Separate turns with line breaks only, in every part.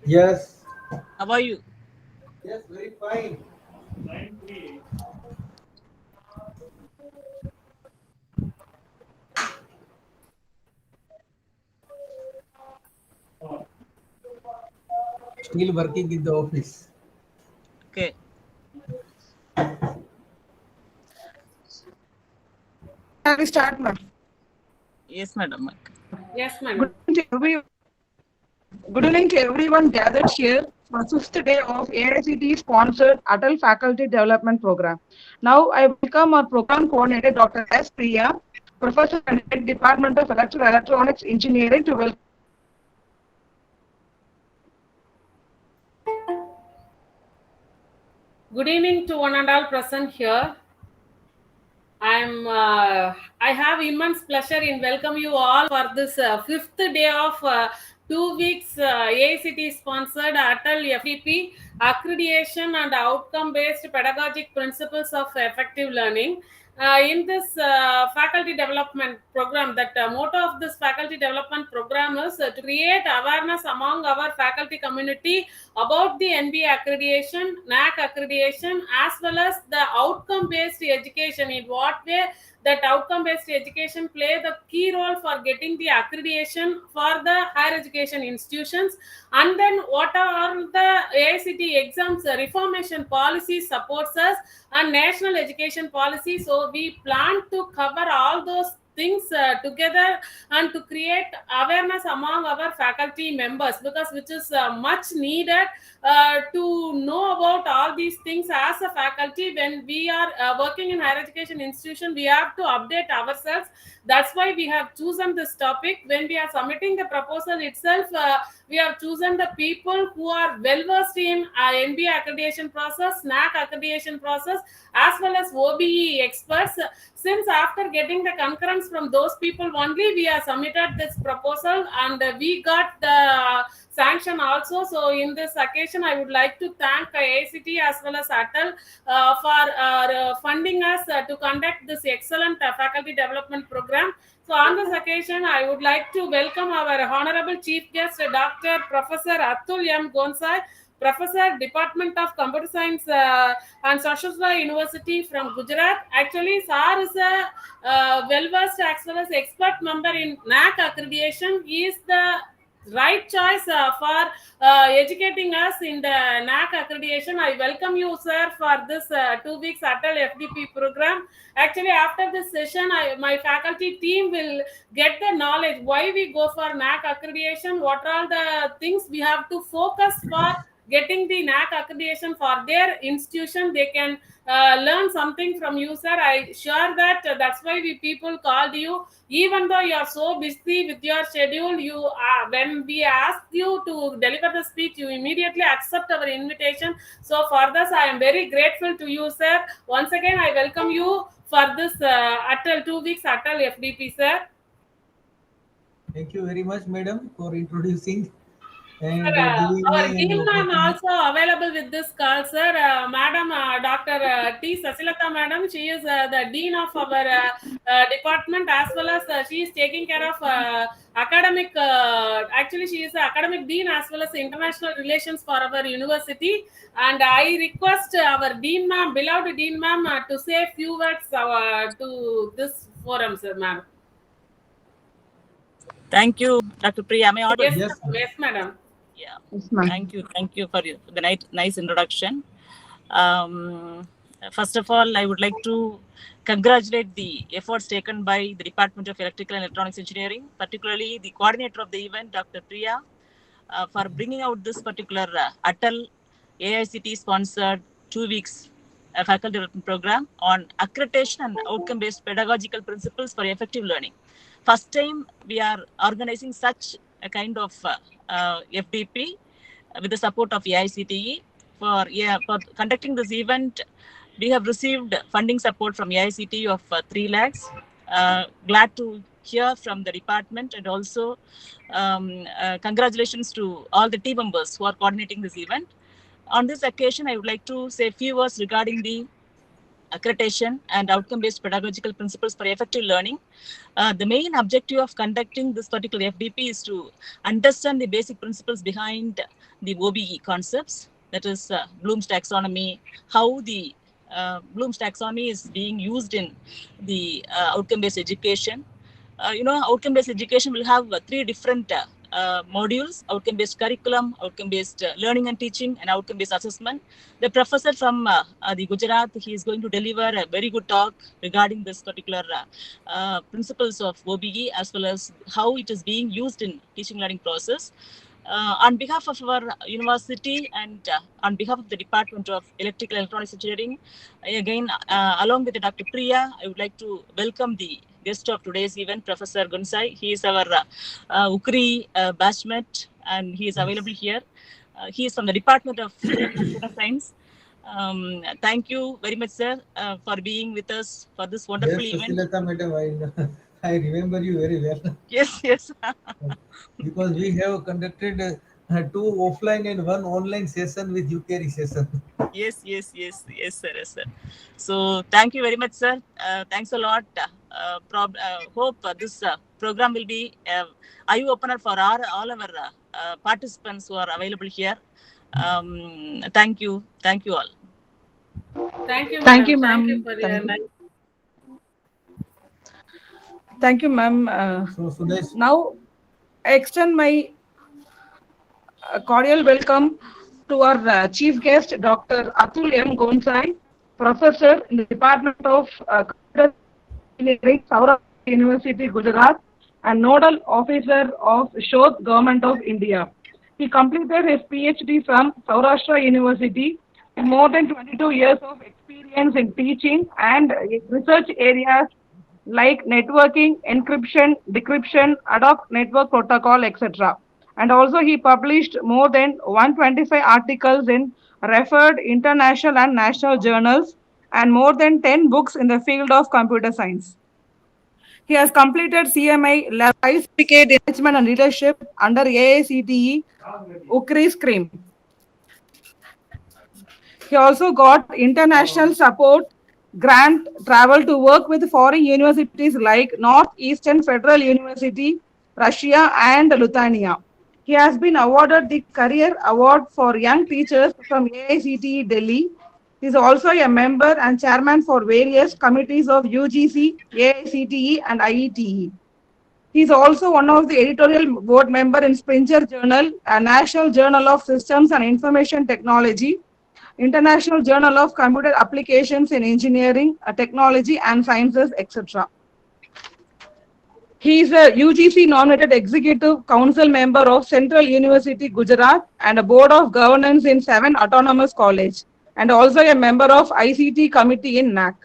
Yes.
How are you?
Yes, very fine. Still working in the office.
Okay.
Shall we start, ma'am?
Yes, madam.
Yes,
Good
madam.
evening to good evening to everyone gathered here for the fifth day of AICTE sponsored Atal Faculty Development Program. Now I welcome our program coordinator, Dr. S. Priya, Professor and Head Department of Electrical Electronics Engineering to welcome.
Good evening to one and all present here. I have immense pleasure in welcome you all for this fifth day of 2 weeks AICTE sponsored Atal FDP accreditation and outcome based pedagogic principles of effective learning. In this faculty development program, that motto of this faculty development program is to create awareness among our faculty community about the NBA accreditation, NAAC accreditation, as well as the outcome based education. In what way that outcome based education play the key role for getting the accreditation for the higher education institutions, and then what are the AICTE exams reformation policy supports us and national education policy. So we plan to cover all those things together and to create awareness among our faculty members, because which is much needed to know about all these things as a faculty. When we are working in higher education institution, we have to update ourselves. That's why we have chosen this topic. When we are submitting the proposal itself, we have chosen the people who are well versed in NBA accreditation process, NAAC accreditation process, as well as OBE experts. Since after getting the concurrence from those people only, we have submitted this proposal, and we got the sanction also. So in this occasion, I would like to thank AICTE as well as Atal for funding us to conduct this excellent faculty development program. So on this occasion, I would like to welcome our honorable chief guest, Dr. Professor Atul M. Gonsai, Professor, Department of Computer Science and Saurashtra University from Gujarat. Actually, Sir is a well-versed as well as expert member in NAAC accreditation. He is the right choice for educating us in the NAAC accreditation. I welcome you, sir, for this 2 weeks Atal FDP program. Actually, after this session, my faculty team will get the knowledge why we go for NAAC accreditation, what are the things we have to focus for getting the NAAC accreditation for their institution. They can learn something from you, sir. I sure that that's why we people called you. Even though you are so busy with your schedule, you when we asked you to deliver the speech, you immediately accept our invitation. So for this, I am very grateful to you, sir. Once again, I welcome you for this Atal 2 weeks Atal FDP, sir.
Thank you very much, madam, for introducing
Sir,
and giving
our
me an
Dean ma'am
opportunity.
also available with this call, sir. Madam, Dr. T. Sasilata, madam, she is the Dean of our department, as well as she is taking care of academic, actually she is the academic Dean as well as international relations for our university. And I request our Dean ma'am, beloved Dean ma'am, to say a few words to this forum, sir, ma'am.
Thank you, Dr. Priya. Am I audible?
Yes,
Yes, ma'am.
yes, madam.
Yeah.
Yes, ma'am.
Thank you for the nice introduction. First of all, I would like to congratulate the efforts taken by the Department of Electrical and Electronics Engineering, particularly the coordinator of the event, Dr. Priya, for bringing out this particular Atal AICTE sponsored 2 weeks faculty development program on accreditation and outcome-based pedagogical principles for effective learning. First time we are organizing such a kind of FDP with the support of AICTE. For conducting this event, we have received funding support from AICTE of 3 lakhs. Glad to hear from the department, and also congratulations to all the team members who are coordinating this event. On this occasion, I would like to say a few words regarding the Accreditation and outcome-based pedagogical principles for effective learning. The main objective of conducting this particular FDP is to understand the basic principles behind the OBE concepts, that is Bloom's taxonomy, how the Bloom's taxonomy is being used in the outcome-based education. Outcome-based education will have three different modules: outcome-based curriculum, outcome-based learning and teaching, and outcome-based assessment. The professor from the Gujarat, he is going to deliver a very good talk regarding this particular principles of OBE, as well as how it is being used in teaching learning process. On behalf of our university and on behalf of the Department of Electrical and Electronics Engineering, again, along with Dr. Priya, I would like to welcome the guest of today's event, Professor Gonsai. He is our UKRI batchmate, and he is available here. He is from the Department of Computer Science. Thank you very much, sir, for being with us for this wonderful
Yes,
event.
Sushilata madam, I remember you very well.
Yes.
Because we have conducted two offline and one online session with UKRI session.
Yes, sir. So thank you very much, sir. Thanks a lot. Hope this program will be eye opener for all our participants who are available here. Thank you all.
Thank you,
Thank you,
madam. Thank you
ma'am.
for your nice.
Thank you, ma'am.
So Sudesh,
Now, I extend my cordial welcome to our chief guest, Dr. Atul M. Gonsai, professor in the Department of Computer Engineering, Saurashtra University, Gujarat, and nodal officer of Shodh Government of India. He completed his PhD from Saurashtra University with more than 22 years of experience in teaching and research areas like networking, encryption, decryption, ad hoc network protocol, etc. And also he published more than 125 articles in referred international and national journals and more than 10 books in the field of computer science. He has completed CMI level 5 certificate in management and leadership under AICTE UKRI SCREAM. He also got international support grant travel to work with foreign universities like Northeastern Federal University, Russia, and Lithuania. He has been awarded the Career Award for Young Teachers from AICTE Delhi. He is also a member and chairman for various committees of UGC, AICTE, and IETE. He is also one of the editorial board member in Springer Journal, a National Journal of Systems and Information Technology, International Journal of Computer Applications in Engineering, Technology and Sciences, etc. He is a UGC nominated Executive Council member of Central University, Gujarat, and a Board of Governance in 7 Autonomous College, and also a member of ICT Committee in NAAC.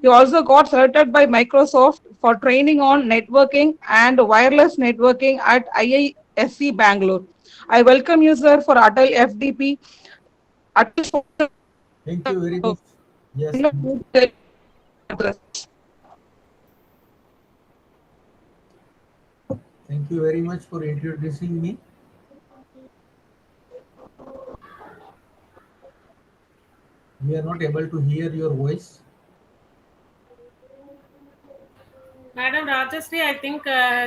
He also got selected by Microsoft for training on networking and wireless networking at IISc Bangalore. I welcome you, sir, for Atal FDP.
thank you very much. Yes, thank you very much for introducing me. We are not able to hear your voice.
Madam Rajashri, I think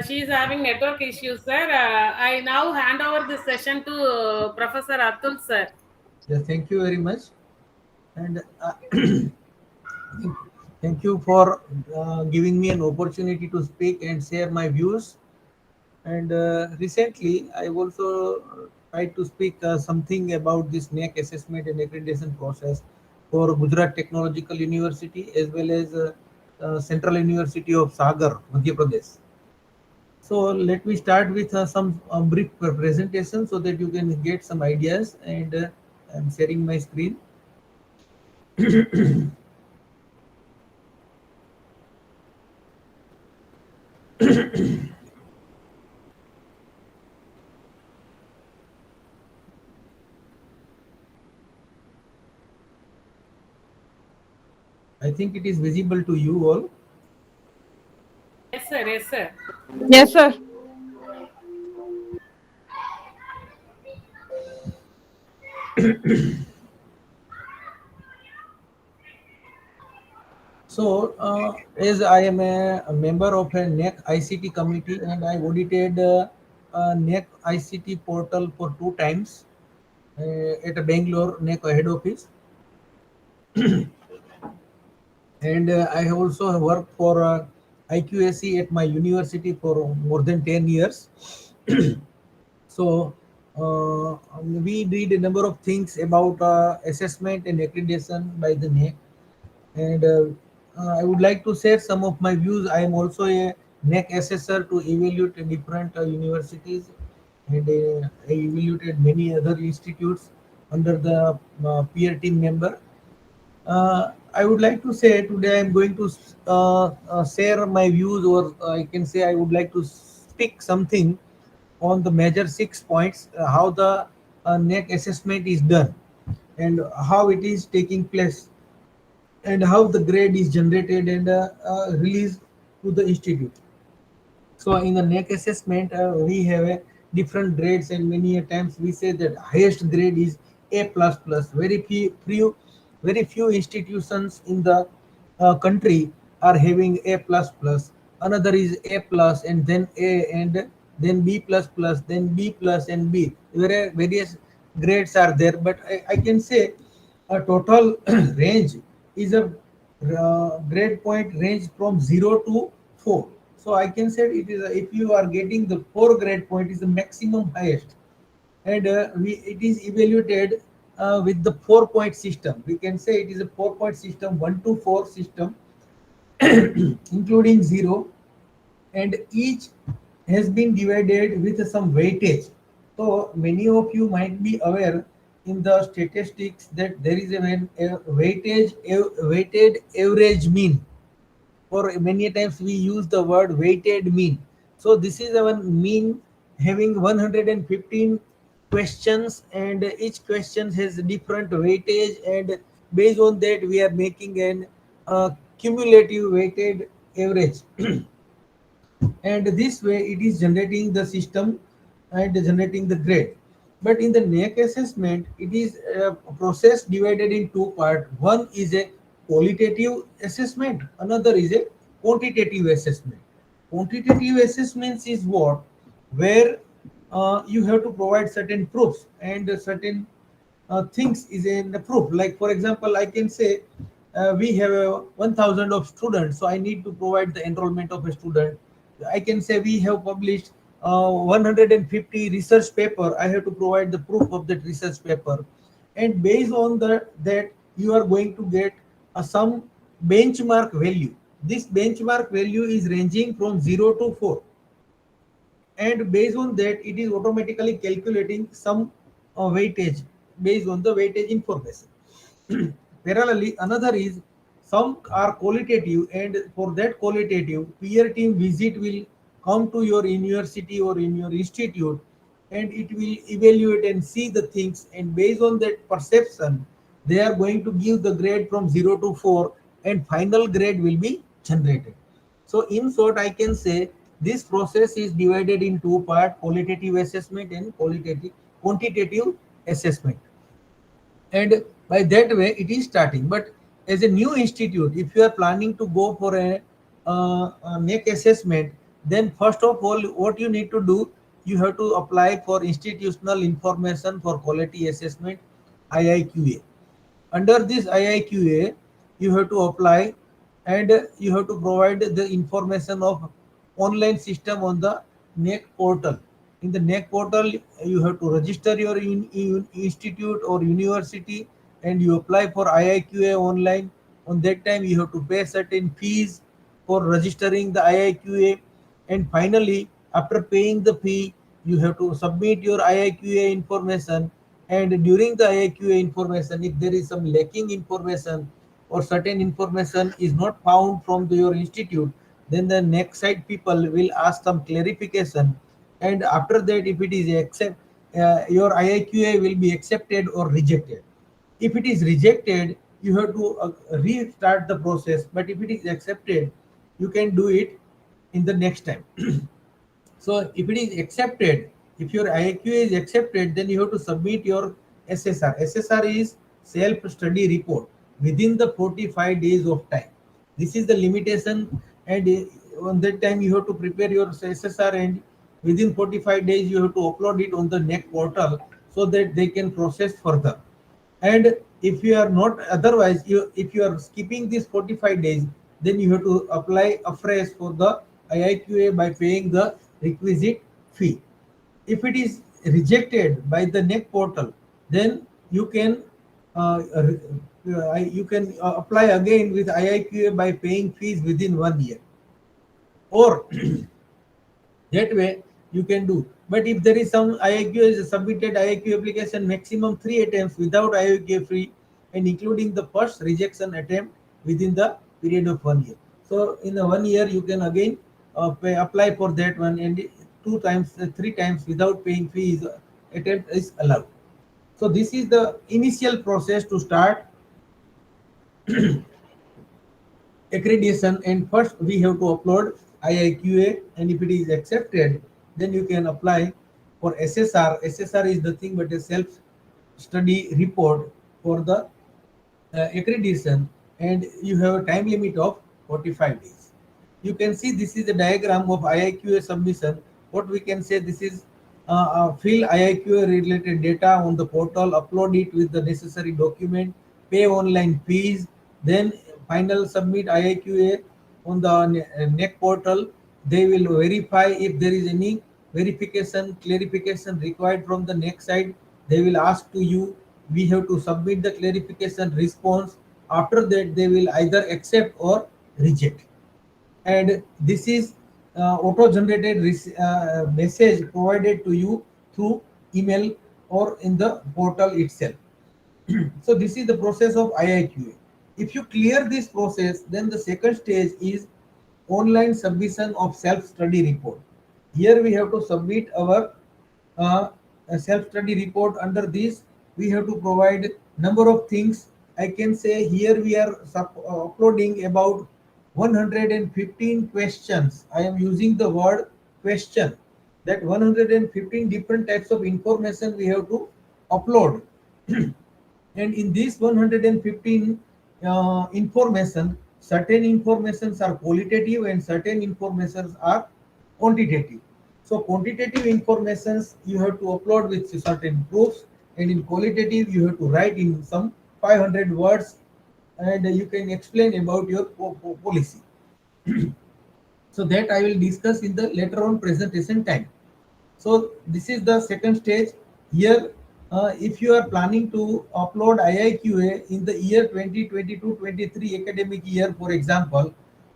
she is having network issues, sir. I now hand over this session to Professor Atul, sir.
Yes, thank you very much. And thank you for giving me an opportunity to speak and share my views. And recently, I also tried to speak something about this NAAC assessment and accreditation process for Gujarat Technological University as well as Central University of Sagar, Madhya Pradesh. So let me start with some brief presentation so that you can get some ideas. And I'm sharing my screen. I think it is visible to you all.
Yes, sir. Yes, sir.
Yes, sir.
So, as I am a member of a NAAC ICT committee and I audited NAAC ICT portal for 2 times at a Bangalore NAAC head office, and I have also worked for IQAC at my university for more than 10 years. So, we did a number of things about assessment and accreditation by the NAAC, and I would like to share some of my views. I am also a NAAC assessor to evaluate different universities, and I evaluated many other institutes under the peer team member. I would like to say today I am going to share my views, or I can say I would like to speak something on the major 6 points, how the NAAC assessment is done and how it is taking place and how the grade is generated and released to the institute. So in the NAAC assessment, we have a different grades, and many a times we say that highest grade is A plus plus. Very few institutions in the country are having A plus plus. Another is A plus, and then A, and then B plus plus, then B plus and B. Various grades are there, but I can say a total range is a grade point range from 0 to 4. So I can say it is if you are getting the 4 grade point is the maximum highest, and it is evaluated with the 4 point system. We can say it is a 4 point system, 1 to 4 system, including 0, and each has been divided with some weightage. So many of you might be aware in the statistics that there is a weighted average mean. For many times we use the word weighted mean. So this is our mean having 115 questions, and each question has different weightage, and based on that we are making an cumulative weighted average. And this way it is generating the system and generating the grade. But in the NAAC assessment, it is a process divided in two parts. One is a qualitative assessment, another is a quantitative assessment. Quantitative assessments is what, where you have to provide certain proofs, and certain things is in the proof. Like for example, I can say we have 1000 of students, so I need to provide the enrollment of a student. I can say we have published 150 research paper. I have to provide the proof of that research paper, and based on that you are going to get some benchmark value. This benchmark value is ranging from 0 to 4, and based on that it is automatically calculating some weightage based on the weightage information. Parallelly, another is some are qualitative, and for that qualitative, peer team visit will come to your university or in your institute, and it will evaluate and see the things, and based on that perception they are going to give the grade from 0 to 4, and final grade will be generated. So in short, I can say this process is divided in two parts: qualitative assessment and quantitative assessment. And by that way it is starting. But as a new institute, if you are planning to go for a NAAC assessment, then first of all what you need to do, you have to apply for institutional information for quality assessment, IIQA. Under this IIQA, you have to apply, and you have to provide the information of online system on the NAAC portal. In the NAAC portal, you have to register your institute or university, and you apply for IIQA online. On that time, you have to pay certain fees for registering the IIQA, and finally, after paying the fee, you have to submit your IIQA information. And during the IIQA information, if there is some lacking information or certain information is not found from your institute, then the next side people will ask some clarification, and after that if it is your IIQA will be accepted or rejected. If it is rejected, you have to restart the process, but if it is accepted, you can do it in the next time. So if it is accepted, if your IQA is accepted, then you have to submit your SSR. SSR is self-study report within the 45 days of time. This is the limitation, and on that time you have to prepare your SSR, and within 45 days you have to upload it on the NAAC portal so that they can process further. And if you are not, otherwise you, if you are skipping this 45 days, then you have to apply afresh for the IIQA by paying the requisite fee. If it is rejected by the NAAC portal, then you can you can apply again with IIQA by paying fees within 1 year, or that way you can do. But if there is some IIQ is submitted IIQ application maximum 3 attempts without IIQ free, and including the first rejection attempt within the period of 1 year. So in the 1 year you can again apply for that one, and 2 times, 3 times without paying fees attempt is allowed. So this is the initial process to start accreditation, and first we have to upload IIQA, and if it is accepted, then you can apply for SSR. SSR is nothing but a self study report for the accreditation, and you have a time limit of 45 days. You can see this is a diagram of IIQA submission. What we can say, this is fill IIQA related data on the portal, upload it with the necessary document, pay online fees, then final submit IIQA on the NAAC portal. They will verify if there is any verification, clarification required from the NAAC side. They will ask to you, we have to submit the clarification response. After that, they will either accept or reject. And this is auto-generated message provided to you through email or in the portal itself. So this is the process of IIQA. If you clear this process, then the second stage is online submission of self-study report. Here we have to submit our self-study report. Under this, we have to provide number of things. I can say here we are uploading about 115 questions. I am using the word question. That 115 different types of information we have to upload. And in this 115 information, certain informations are qualitative and certain informations are quantitative. So quantitative informations you have to upload with certain proofs, and in qualitative you have to write in some 500 words, and you can explain about your policy. So that I will discuss in the later on presentation time. So this is the second stage. Here, if you are planning to upload IIQA in the year 2022-23 academic year, for example,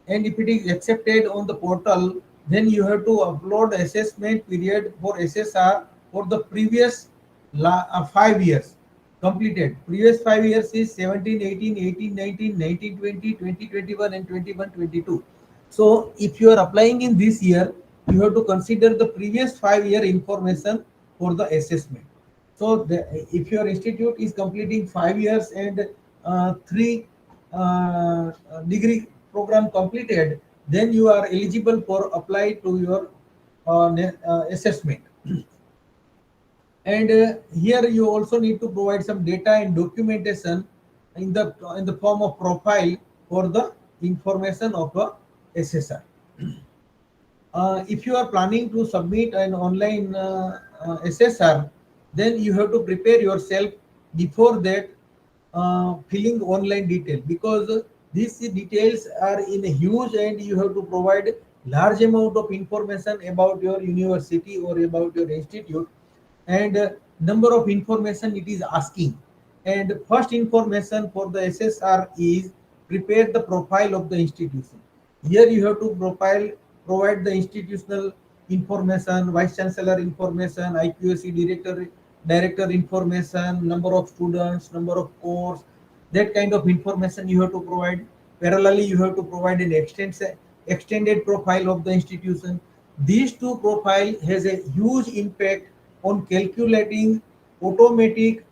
and if it is accepted on the portal, then you have to upload assessment period for SSR for the previous 5 years completed. Previous 5 years is 17, 18, 18, 19, 19, 20, 20, 21, and 21, 22. So if you are applying in this year, you have to consider the previous 5 year information for the assessment. So if your institute is completing 5 years and 3 degree program completed, then you are eligible for apply to your assessment. And here you also need to provide some data and documentation in the form of profile for the information of a SSR. If you are planning to submit an online SSR, then you have to prepare yourself before that, filling online detail, because these details are in a huge, and you have to provide large amount of information about your university or about your institute, and number of information it is asking. And first information for the SSR is prepare the profile of the institution. Here you have to provide the institutional information, vice chancellor information, IQAC director information, number of students, number of course, that kind of information you have to provide. Parallelly, you have to provide an extended profile of the institution. These two profile has a huge impact on calculating automatic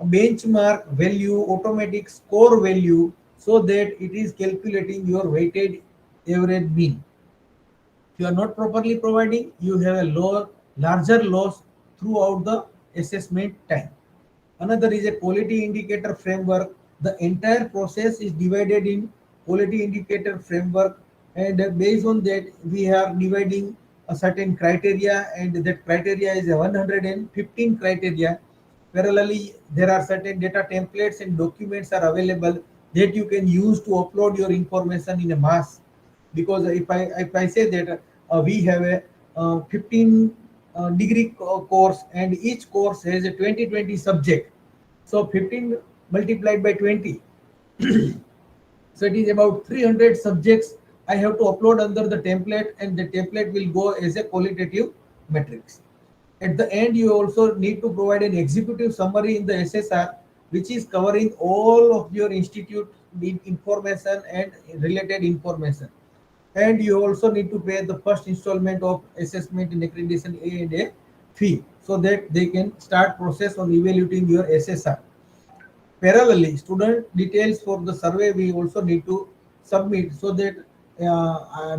benchmark value, automatic score value, so that it is calculating your weighted average mean. If you are not properly providing, you have a larger loss throughout the assessment time. Another is a quality indicator framework. The entire process is divided in quality indicator framework, and based on that we are dividing a certain criteria, and that criteria is a 115 criteria. Parallelly, there are certain data templates and documents are available that you can use to upload your information in a mass. Because if I say that we have a 15 degree course, and each course has a 20 subject, so 15 multiplied by 20, so it is about 300 subjects I have to upload under the template, and the template will go as a qualitative matrix. At the end, you also need to provide an executive summary in the SSR, which is covering all of your institute information and related information. And you also need to pay the first installment of assessment and accreditation A and A fee, so that they can start process on evaluating your SSR. Parallelly, student details for the survey we also need to submit, so that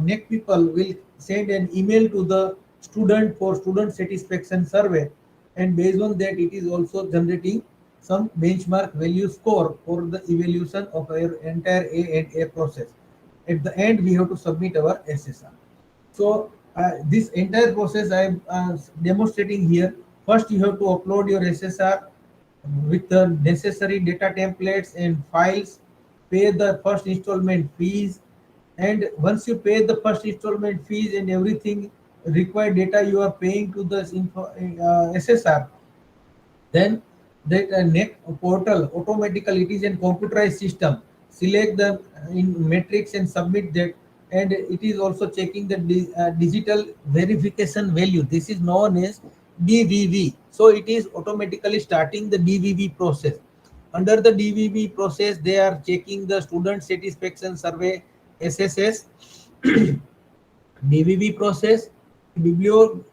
next people will send an email to the student for student satisfaction survey, and based on that it is also generating some benchmark value score for the evaluation of our entire A and A process. At the end, we have to submit our SSR. So this entire process I am demonstrating here. First, you have to upload your SSR with the necessary data templates and files, pay the first installment fees, and once you pay the first installment fees and everything required data you are paying to the SSR, then that next portal automatically, it is a computerized system, select the in matrix and submit that, and it is also checking the digital verification value. This is known as DVV. So it is automatically starting the DVV process. Under the DVV process, they are checking the student satisfaction survey, SSS, DVV process, bibliometric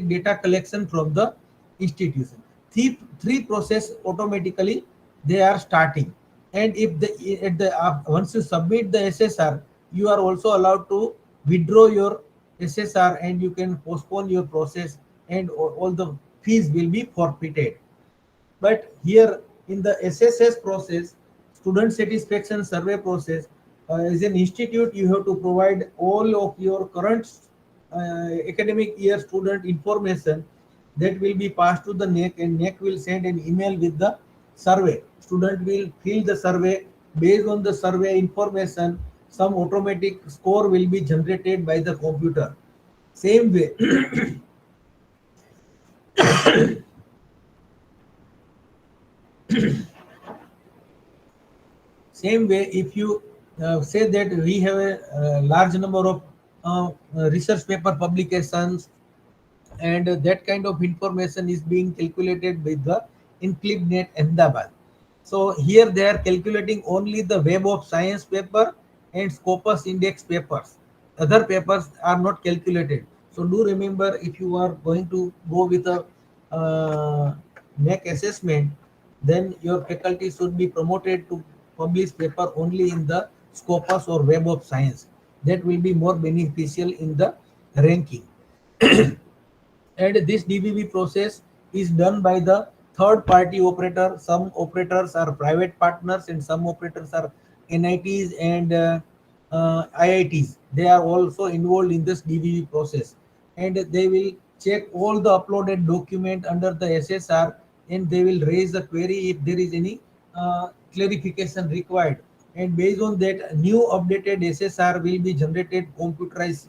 data collection from the institution. Three process automatically they are starting. And if the at the once you submit the SSR, you are also allowed to withdraw your SSR, and you can postpone your process, and all the fees will be forfeited. But here in the SSS process, student satisfaction survey process, as an institute, you have to provide all of your current academic year student information that will be passed to the NAAC, and NAAC will send an email with the survey. Student will fill the survey. Based on the survey information, some automatic score will be generated by the computer. Same way, same way, if you say that we have a large number of research paper publications, and that kind of information is being calculated with the InclipNet Ahmedabad. So here they are calculating only the Web of Science paper and Scopus Index papers. Other papers are not calculated. So do remember, if you are going to go with a NAAC assessment, then your faculty should be promoted to publish paper only in the Scopus or Web of Science. That will be more beneficial in the ranking. And this DVV process is done by the third party operator. Some operators are private partners, and some operators are NITs and IITs. They are also involved in this DVV process, and they will check all the uploaded document under the SSR, and they will raise the query if there is any clarification required, and based on that, new updated SSR will be generated computerized,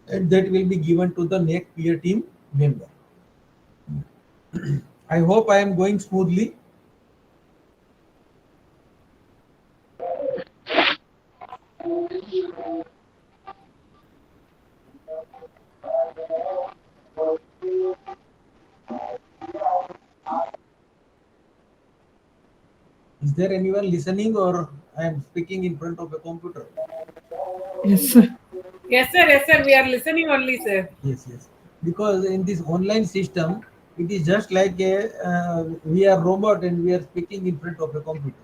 and that will be given to the NAAC peer team member. I hope I am going smoothly. Is there anyone listening, or I am speaking in front of a computer?
Yes, sir.
Yes, sir. Yes, sir. We are listening only, sir.
Yes, yes. Because in this online system, it is just like a we are robot and we are speaking in front of a computer.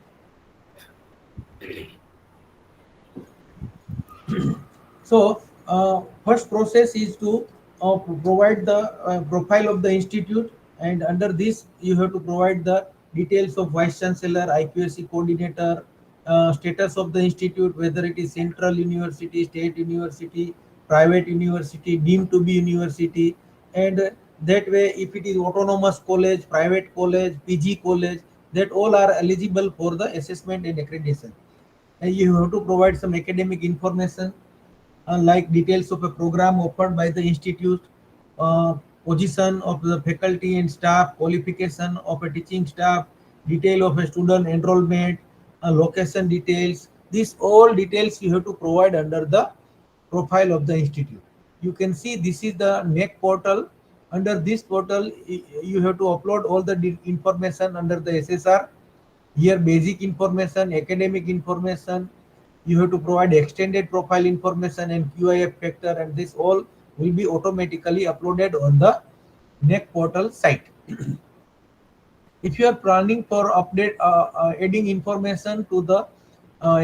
So first process is to provide the profile of the institute, and under this you have to provide the details of vice chancellor, IQAC coordinator, status of the institute, whether it is central university, state university, private university, deemed to be university, and that way if it is autonomous college, private college, PG college, that all are eligible for the assessment and accreditation. And you have to provide some academic information like details of a program offered by the institute, uh, position of the faculty and staff, qualification of a teaching staff, detail of a student enrollment, location details. These all details you have to provide under the profile of the institute. You can see this is the NAAC portal. Under this portal, you have to upload all the information under the SSR. Here basic information, academic information, you have to provide extended profile information and QIF factor, and this all will be automatically uploaded on the NAAC portal site. If you are planning for adding information to the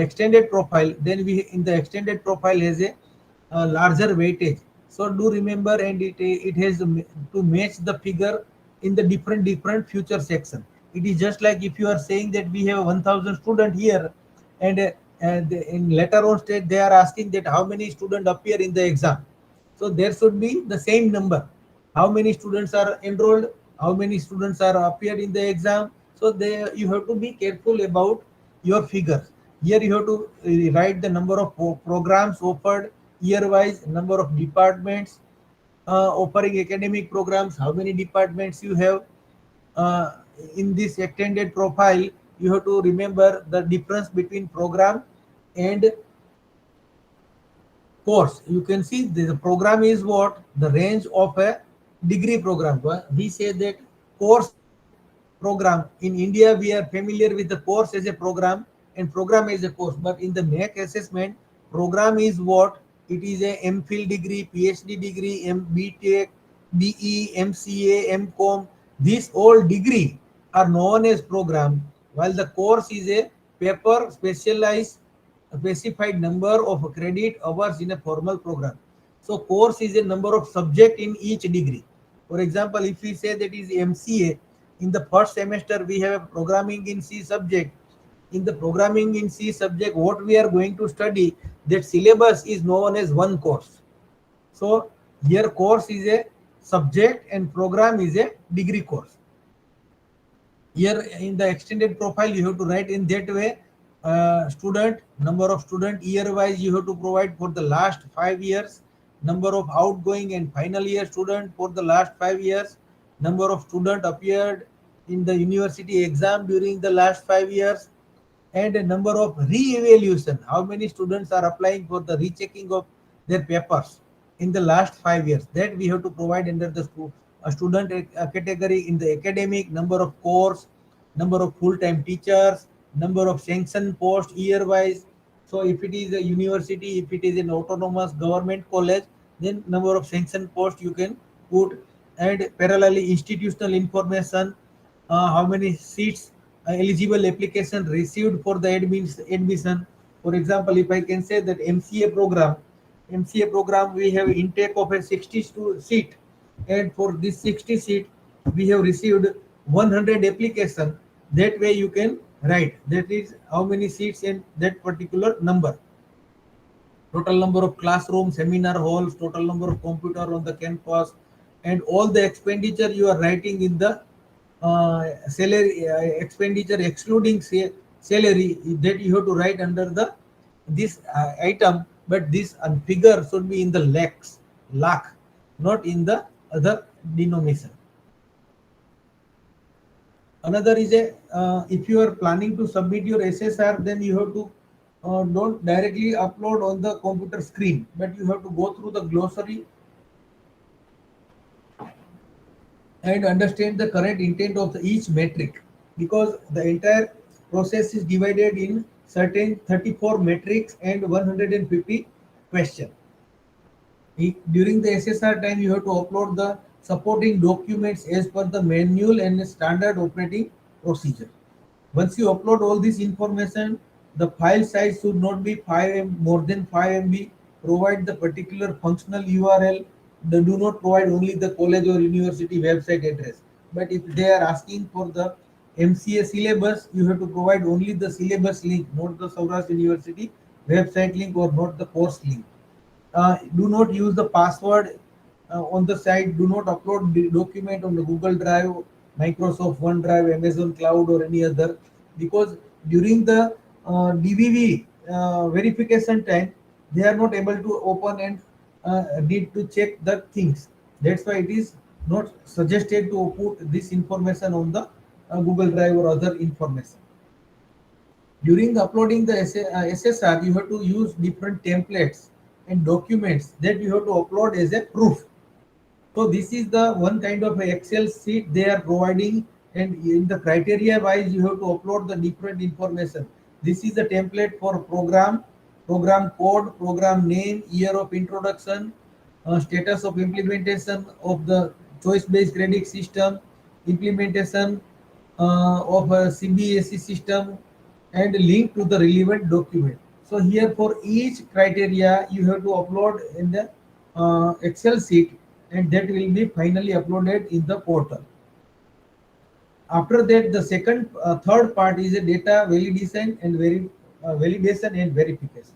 extended profile, then we in the extended profile has a larger weightage. So do remember, and it has to match the figure in the different future section. It is just like if you are saying that we have 1000 student here, and in later on stage they are asking that how many students appear in the exam. So there should be the same number. How many students are enrolled, how many students are appeared in the exam. So they, you have to be careful about your figures. Here you have to write the number of programs offered year wise, number of departments offering academic programs, how many departments you have. uh, in this extended profile, you have to remember the difference between program and course. You can see the program is what the range of a degree program. We say that course is a program. In India, we are familiar with the course as a program and program as a course. But in the NAAC assessment, program is what it is: a MPhil degree, PhD degree, BTech, BE, MCA, MCom. These all degree are known as program, while the course is a paper specialized specified number of credit hours in a formal program. So course is a number of subject in each degree. For example, if we say that is MCA, in the first semester we have a programming in C subject. In the programming in C subject, what we are going to study, that syllabus is known as one course. So here course is a subject and program is a degree course. Here in the extended profile you have to write in that way. Student, number of student year wise you have to provide for the last 5 years, number of outgoing and final year student for the last 5 years, number of student appeared in the university exam during the last 5 years, and a number of re-evaluation, how many students are applying for the rechecking of their papers in the last 5 years. That we have to provide under the student category. In the academic, number of course, number of full-time teachers, number of sanction post year wise. So if it is a university, if it is an autonomous government college, then number of sanction post you can put. And parallelly institutional information, how many seats, eligible application received for the admission. For example, if I can say that MCA program we have intake of a 60 seat, and for this 60 seat we have received 100 application. That way you can write that is how many seats in that particular number, total number of classrooms, seminar halls, total number of computer on the campus, and all the expenditure you are writing in the salary expenditure excluding salary, that you have to write under the this item. But this figure should be in the lakh, not in the other denomination. Another is a if you are planning to submit your SSR, then you have to don't directly upload on the computer screen, but you have to go through the glossary and understand the current intent of each metric, because the entire process is divided in certain 34 metrics and 150 questions. During the SSR time, you have to upload the supporting documents as per the manual and standard operating procedure. Once you upload all this information, the file size should not be more than 5 MB. Provide the particular functional URL. They do not provide only the college or university website address. But if they are asking for the MCA syllabus, you have to provide only the syllabus link, not the Saurashtra University website link or not the course link. Do not use the password on the site. Do not upload the document on the Google Drive, Microsoft OneDrive, Amazon Cloud, or any other, because during the DVV verification time, they are not able to open and need to check the things. That's why it is not suggested to put this information on the Google Drive or other information. During uploading the SSR, you have to use different templates and documents that you have to upload as a proof. So this is the one kind of a Excel sheet they are providing, and in the criteria wise, you have to upload the different information. This is the template for program, program code, program name, year of introduction, status of implementation of the choice-based credit system, implementation of a CBSE system, and link to the relevant document. So here for each criteria you have to upload in the Excel sheet, and that will be finally uploaded in the portal. After that, the third part is a data validation and validation and verification.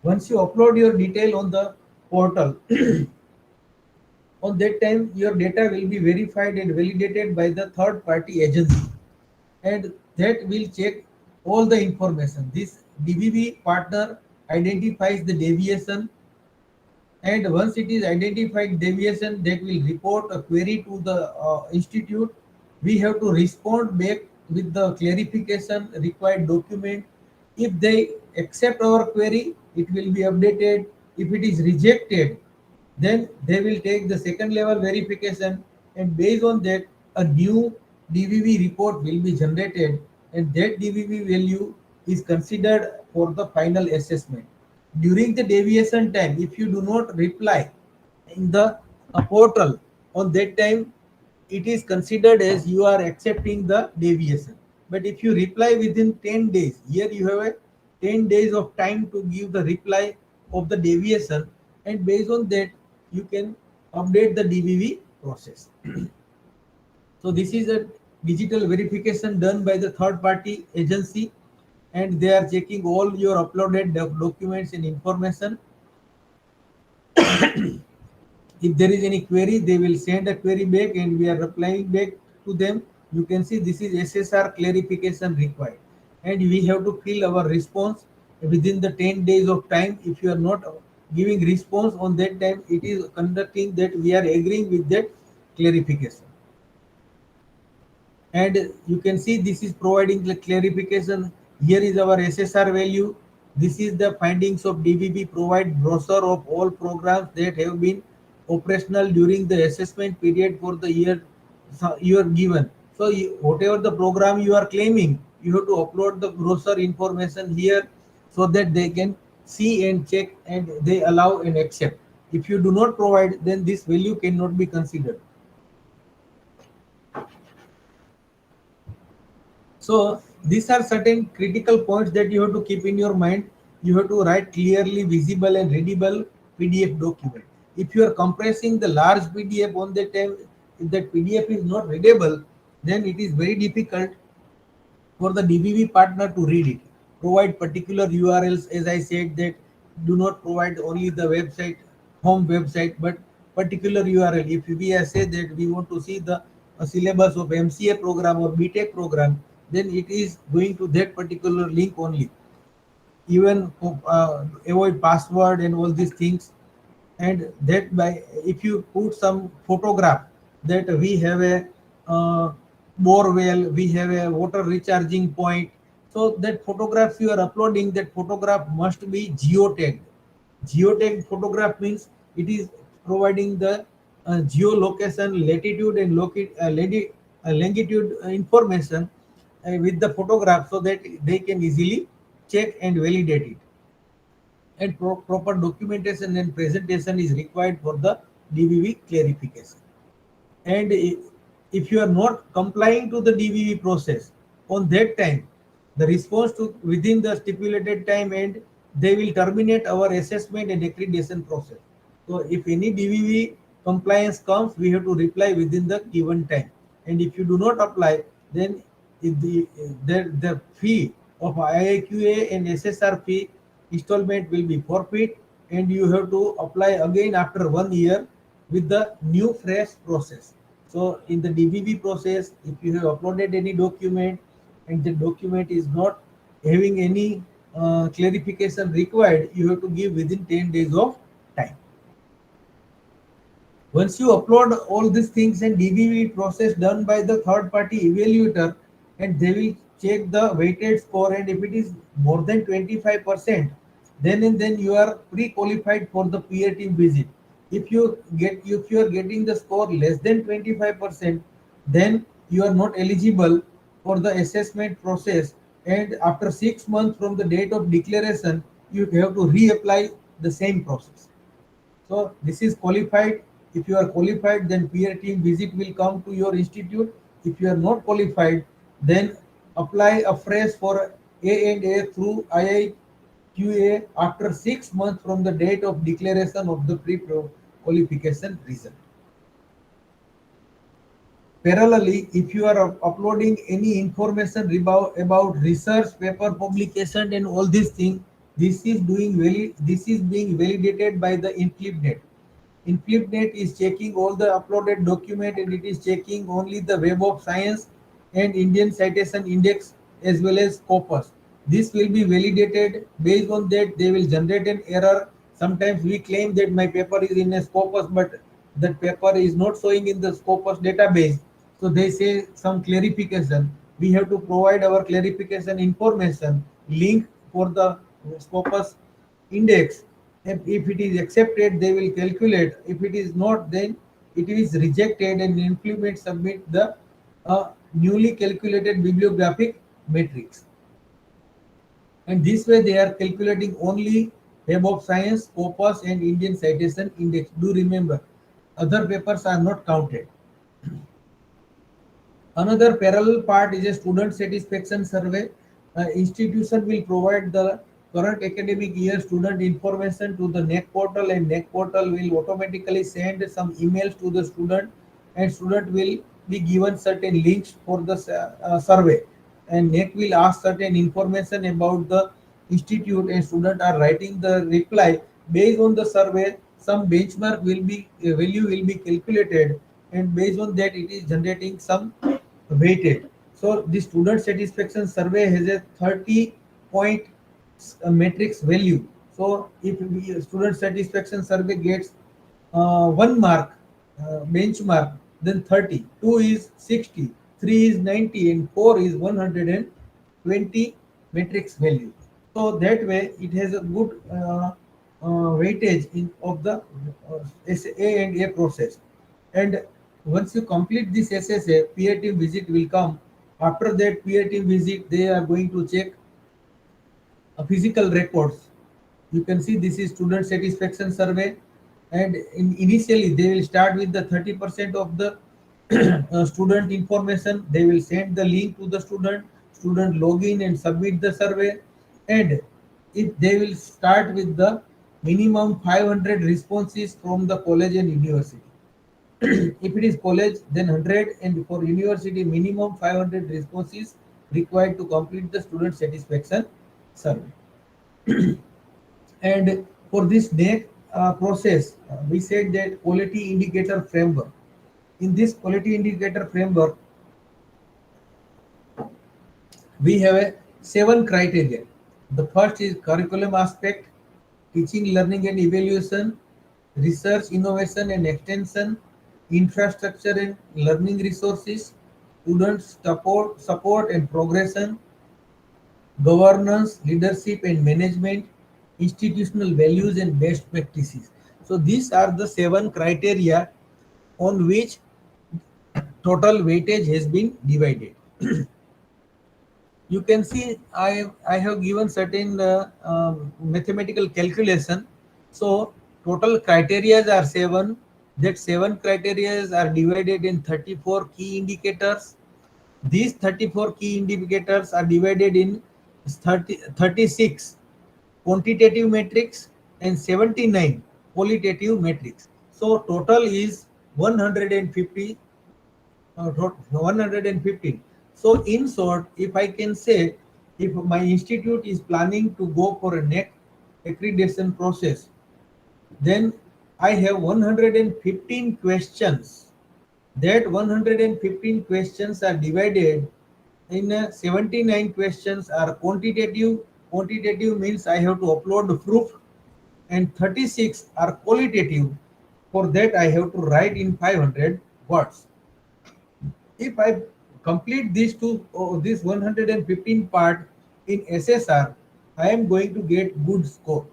Once you upload your detail on the portal, on that time your data will be verified and validated by the third party agency, and that will check all the information. This DVB partner identifies the deviation, and once it is identified deviation, that will report a query to the institute. We have to respond back with the clarification required document. If they accept our query, it will be updated. If it is rejected, then they will take the second level verification, and based on that a new DVV report will be generated, and that DVV value is considered for the final assessment. During the deviation time, if you do not reply in the portal, on that time it is considered as you are accepting the deviation. But if you reply within 10 days, here you have a 10 days of time to give the reply of the deviation, and based on that you can update the DVV process. So this is a digital verification done by the third party agency, and they are checking all your uploaded documents and information. If there is any query, they will send a query back, and we are replying back to them. You can see this is SSR clarification required, and we have to fill our response within the 10 days of time. If you are not giving response on that time, it is conducting that we are agreeing with that clarification. And you can see this is providing the clarification. Here is our SSR value. This is the findings of DVB. Provide brochure of all programs that have been operational during the assessment period for the year you are given. So whatever the program you are claiming, you have to upload the brochure information here, so that they can see and check, and they allow and accept. If you do not provide, then this value cannot be considered. So these are certain critical points that you have to keep in your mind. You have to write clearly visible and readable PDF document. If you are compressing the large PDF on that time, if that PDF is not readable, then it is very difficult for the DVV partner to read it. Provide particular URLs, as I said, that do not provide only the website, home website, but particular URL. If we say that we want to see the syllabus of MCA program or BTech program, then it is going to that particular link only. Even avoid password and all these things. And that by, if you put some photograph that we have a bore well, we have a water recharging point, so that photographs you are uploading, that photograph must be geotagged. Geotagged photograph means it is providing the geolocation, latitude and longitude information with the photograph, so that they can easily check and validate it. And proper documentation and presentation is required for the DVV clarification. And if you are not complying to the DVV process, on that time the response to within the stipulated time, and they will terminate our assessment and accreditation process. So if any DVV compliance comes, we have to reply within the given time, and if you do not apply, then if the fee of IIQA and SSR fee installment will be forfeit, and you have to apply again after 1 year with the new fresh process. So in the DBB process, if you have uploaded any document and the document is not having any clarification required, you have to give within 10 days of time. Once you upload all these things and DBB process done by the third party evaluator, and they will check the weighted score, and if it is more than 25%, then and then you are pre-qualified for the peer team visit. If you are getting the score less than 25%, then you are not eligible for the assessment process, and after 6 months from the date of declaration, you have to reapply the same process. So this is qualified. If you are qualified, then peer team visit will come to your institute. If you are not qualified, then apply afresh for A&A through IIQA after 6 months from the date of declaration of the pre-qualification result. Parallelly, if you are uploading any information about research, paper publication, and all these things, this is being validated by the InflipNet. InflipNet is checking all the uploaded document, and it is checking only the Web of Science and Indian Citation Index as well as Scopus. This will be validated. Based on that, they will generate an error. Sometimes we claim that my paper is in a Scopus, but that paper is not showing in the Scopus database. So they say some clarification. We have to provide our clarification information, link for the Scopus index. If it is accepted, they will calculate. If it is not, then it is rejected, and implement submit the newly calculated bibliographic matrix. And this way they are calculating only Web of Science, Scopus, and Indian Citation Index. Do remember, other papers are not counted. Another parallel part is a student satisfaction survey. Institution will provide the current academic year student information to the NAAC portal, and NAAC portal will automatically send some emails to the student, and student will be given certain links for the survey, and NAAC will ask certain information about the institute, and student are writing the reply. Based on the survey, some benchmark will be value will be calculated, and based on that it is generating some weighted. So the student satisfaction survey has a 30-point matrix value. So if student satisfaction survey gets 1 mark benchmark, then 30, 2 is 60, 3 is 90, and 4 is 120 matrix value. So that way it has a good weightage of the A&A process. And once you complete this SSA, peer team visit will come. After that peer team visit, they are going to check physical records. You can see this is student satisfaction survey, and initially they will start with the 30% of the student information. They will send the link to the student log in and submit the survey, and if they will start with the minimum 500 responses from the college and university. If it is college, then 100, and for university minimum 500 responses required to complete the student satisfaction survey. And for this NAAC process, we said that quality indicator framework. In this quality indicator framework, we have a 7 criteria. The first is curriculum aspect, teaching, learning and evaluation, research, innovation and extension, infrastructure and learning resources, student support and progression, governance, leadership and management, institutional values and best practices. So these are the 7 criteria on which total weightage has been divided. You can see I have given certain mathematical calculation. So total criteria are 7. That 7 criteria are divided in 34 key indicators. These 34 key indicators are divided in 36 quantitative metrics and 79 qualitative metrics. So total is 150. 115. So in short, if I can say, if my institute is planning to go for a NAAC accreditation process, then I have 115 questions. That 115 questions are divided in 79 questions are quantitative. Quantitative means I have to upload the proof, and 36 are qualitative. For that I have to write in 500 words. If I complete these this 115 part in SSR, I am going to get good score.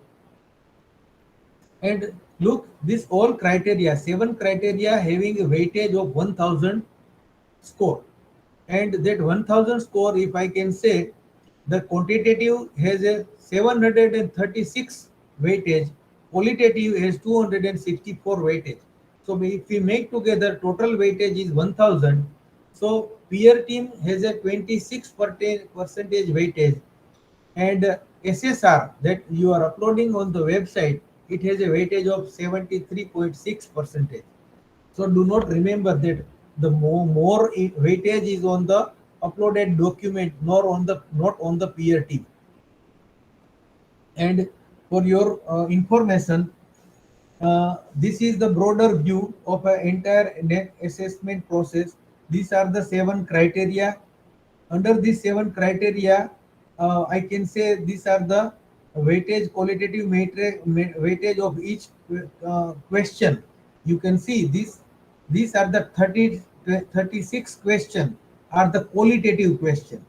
And look, this all criteria, 7 criteria having a weightage of 1000 score. And that 1000 score, if I can say, the quantitative has a 736 weightage, qualitative has 264 weightage. So if we make together, total weightage is 1000. So peer team has a 26 percentage weightage, and SSR that you are uploading on the website, it has a weightage of 73.6 percentage. So do not remember that the more weightage is on the uploaded document, not on the peer team. And for your information, this is the broader view of an entire NAAC assessment process. These are the 7 criteria. Under these 7 criteria, I can say these are the weightage, qualitative weightage of each question. You can see this. These are the 36 question are the qualitative question.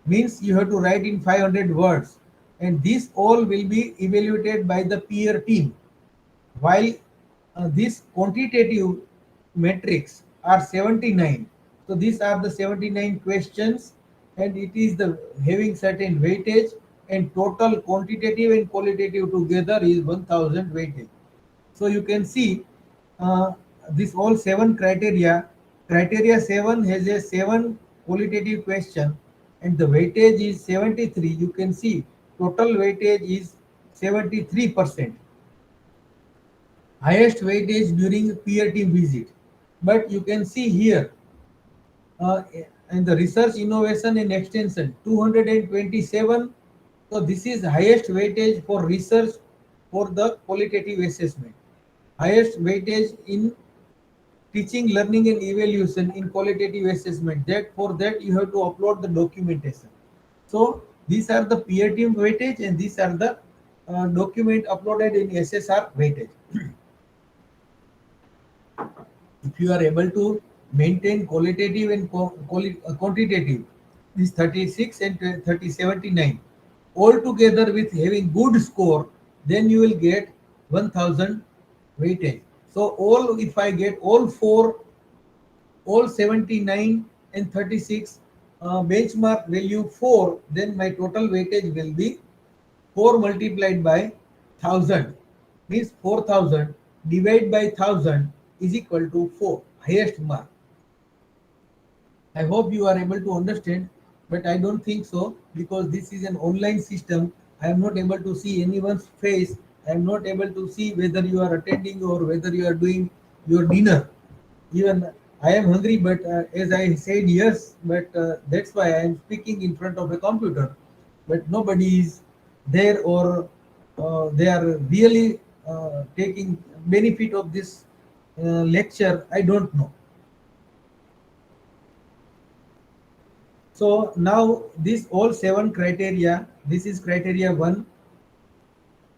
Means you have to write in 500 words, and these all will be evaluated by the peer team, while these quantitative metrics are 79. So these are the 79 questions, and it is the having certain weightage, and total quantitative and qualitative together is 1000 weightage. So you can see this all 7 criteria. Criteria 7 has a 7 qualitative question, and the weightage is 73. You can see total weightage is 73%. Highest weightage during peer team visit. But you can see here uh, in the research, innovation and extension, 227. So this is highest weightage for research for the qualitative assessment. Highest weightage in teaching, learning and evaluation in qualitative assessment. That for that you have to upload the documentation. So these are the peer team weightage, and these are the document uploaded in SSR weightage. If you are able to maintain qualitative and quantitative, this 36 and 3079, all together with having good score, then you will get 1000 weightage. So all, if I get all four, all 79 and 36 benchmark value 4, then my total weightage will be 4 multiplied by 1000, means 4000 divided by 1000 is equal to 4, highest mark. I hope you are able to understand, but I don't think so, because this is an online system. I am not able to see anyone's face. I am not able to see whether you are attending or whether you are doing your dinner. Even I am hungry, but as I said yes, but that's why I am speaking in front of a computer. But nobody is there, or they are really taking benefit of this lecture. I don't know. So now these all 7 criteria, this is criteria 1.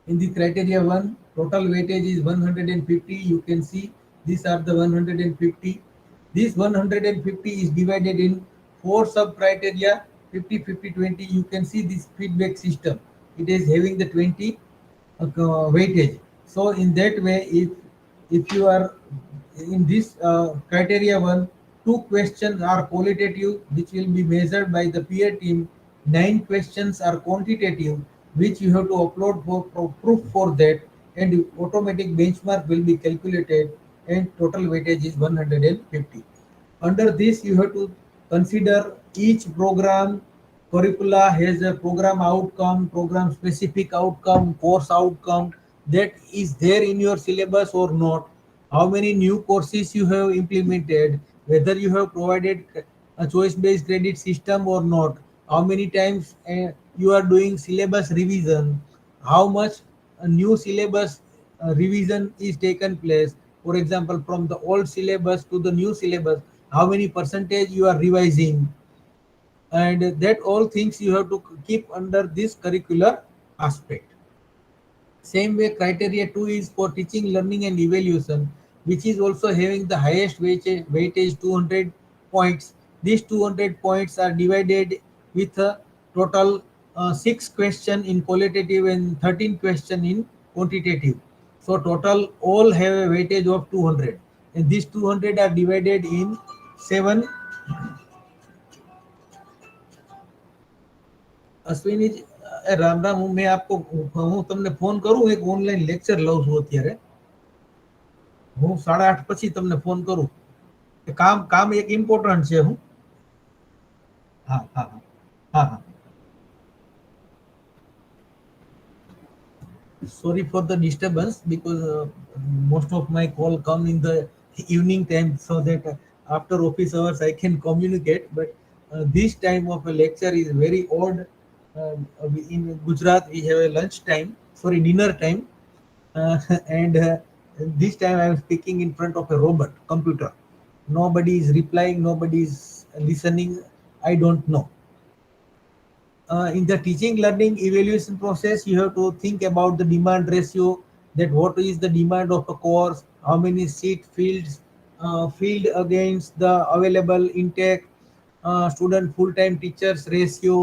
In the criteria 1, total weightage is 150. You can see these are the 150. This 150 is divided in 4 sub criteria, 50, 50, 20. You can see this feedback system. It is having the 20 weightage. So in that way, if you are in this criteria 1, 2 questions are qualitative, which will be measured by the peer team. 9 questions are quantitative, which you have to upload for proof for that, and automatic benchmark will be calculated, and total weightage is 150. Under this, you have to consider each program. Curricula has a program outcome, program specific outcome, course outcome, that is there in your syllabus or not. How many new courses you have implemented, whether you have provided a choice based credit system or not, how many times you are doing syllabus revision, how much new syllabus revision is taken place, for example from the old syllabus to the new syllabus, how many percentage you are revising, and that all things you have to keep under this curricular aspect. Same way, criteria 2 is for teaching, learning, and evaluation, which is also having the highest weightage 200 points. These 200 points are divided with a total 6 question in qualitative and 13 question in quantitative. So total all have a weightage of 200, and these 200 are divided in 7. Ashwini Ram Ram, मैं आपको હું તમને phone કરું, એક online lecture લઉં છું અત્યારે, હું 8:30 પછી તમને ફોન કરું. કામ કામ એક ઇમ્પોર્ટન્ટ છે. હું હા હા હા હા હા. Sorry for the disturbance, because most of my call come in the evening time, so that after office hours I can communicate, but this time of a lecture is very odd. In Gujarat we have a lunch time, sorry, dinner time, uh, and this time I am speaking in front of a robot computer. Nobody is replying, nobody is listening, I don't know. In the teaching learning evaluation process, you have to think about the demand ratio, that what is the demand of a course, how many seat fields filled against the available intake, student full-time teachers ratio,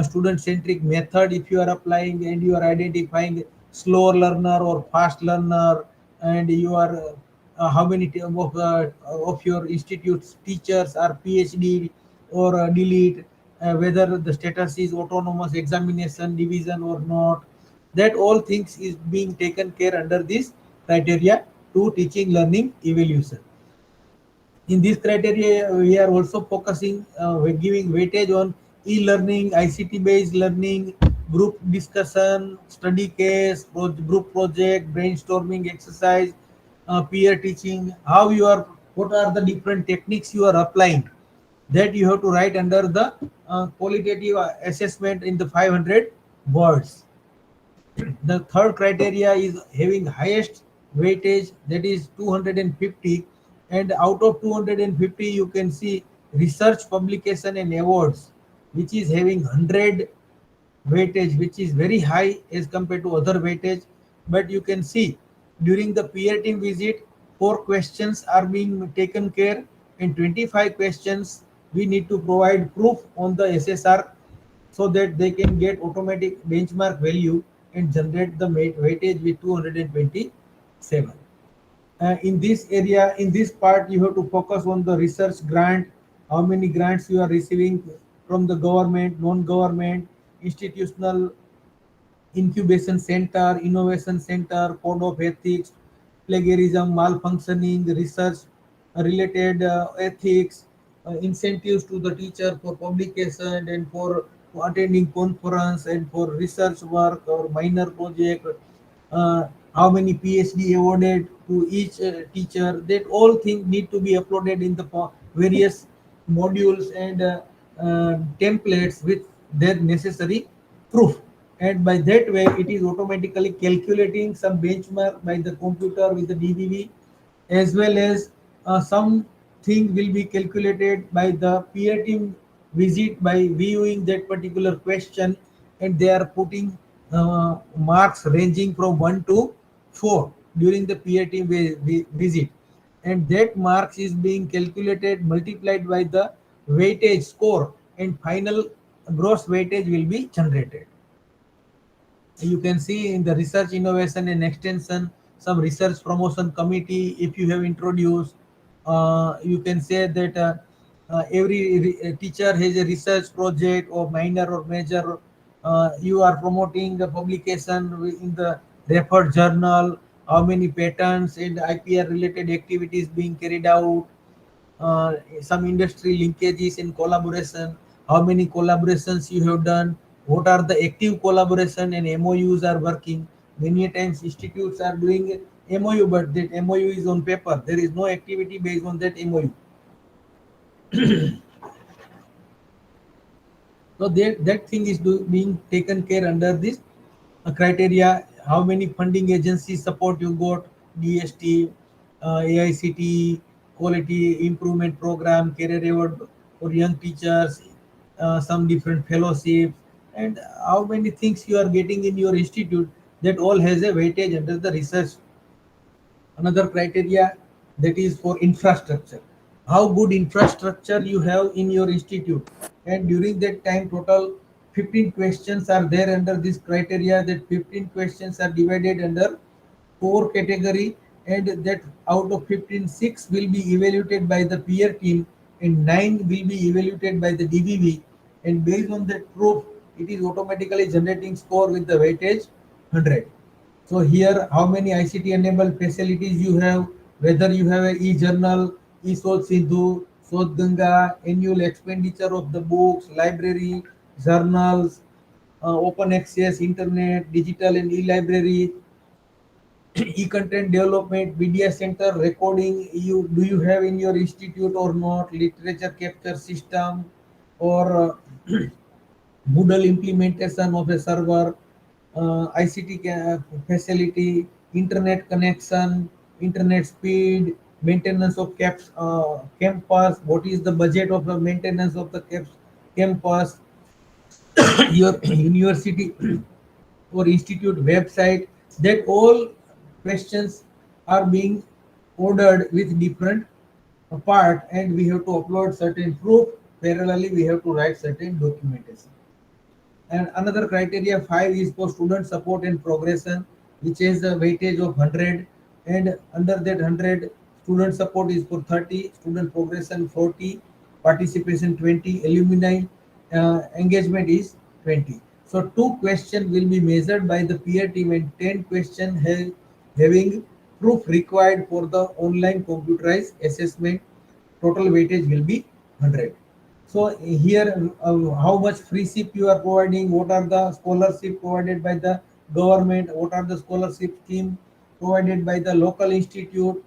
student centric method if you are applying, and you are identifying slow learner or fast learner, and you are how many of your institute's teachers are PhD or delete, whether the status is autonomous examination division or not. That all things is being taken care under this criteria to teaching learning evaluation. In this criteria, we are also focusing, we're giving weightage on e-learning, ICT based learning, group discussion, study case, group project, brainstorming exercise, peer teaching, how you are, what are the different techniques you are applying, that you have to write under the qualitative assessment in the 500 words. The third criteria is having highest weightage, that is 250, and out of 250 you can see research publication and awards, which is having 100 weightage, which is very high as compared to other weightage. But you can see during the peer team visit, 4 questions are being taken care, and 25 questions we need to provide proof on the SSR, so that they can get automatic benchmark value and generate the weightage with 227. In this area, in this part, you have to focus on the research grant, how many grants you are receiving from the government, non-government, institutional, incubation center, innovation center, code of ethics, plagiarism, malfunctioning, research related ethics, incentives to the teacher for publication and for attending conference and for research work or minor project, how many PhD awarded to each teacher. That all things need to be uploaded in the various modules and templates with their necessary proof, and by that way it is automatically calculating some benchmark by the computer with the DVV, as well as something will be calculated by the peer team visit by viewing that particular question, and they are putting marks ranging from 1 to 4 during the peer team visit, and that marks is being calculated multiplied by the weightage score, and final gross weightage will be generated. You can see in the research innovation and extension, some research promotion committee if you have introduced, you can say that every teacher has a research project or minor or major, you are promoting the publication in the referred journal, how many patents and IPR related activities being carried out, some industry linkages in collaboration, how many collaborations you have done, what are the active collaboration and MOUs are working. Many times institutes are doing MOU, but that MOU is on paper, there is no activity based on that MOU. So that thing is being taken care under this criteria. How many funding agencies support you got? DST, AICTE, Quality Improvement Program, Career Award for young teachers, some different fellowships, and how many things you are getting in your institute. That all has a weightage under the research. Another criteria, that is for infrastructure. How good infrastructure you have in your institute, and during that time total 15 questions are there under this criteria. That 15 questions are divided under four category, and that out of 15, 6 will be evaluated by the peer team and 9 will be evaluated by the DVV, and based on that proof it is automatically generating score with the weightage 100. So here, how many ICT enabled facilities you have, whether you have a e-journal, e-Sodh Sindhu, Sodh Ganga, annual expenditure of the books, library, journals, open access, internet, digital and e-library, e-content development, media center, recording, do you have in your institute or not, literature capture system, or Moodle implementation of a server, ICT facility, internet connection, internet speed, maintenance of campus. What is the budget of the maintenance of the campus? Your university or institute website. That all questions are being ordered with different part, and we have to upload certain proof. Parallelly, we have to write certain documentation. And another criteria 5 is for student support and progression, which is a weightage of 100, and under that 100, student support is for 30, student progression 40, participation 20, alumni engagement is 20. So 2 questions will be measured by the peer team, and 10 questions having proof required for the online computerized assessment. Total weightage will be 100. So here, how much free ship you are providing, what are the scholarship provided by the government, what are the scholarship scheme provided by the local institute,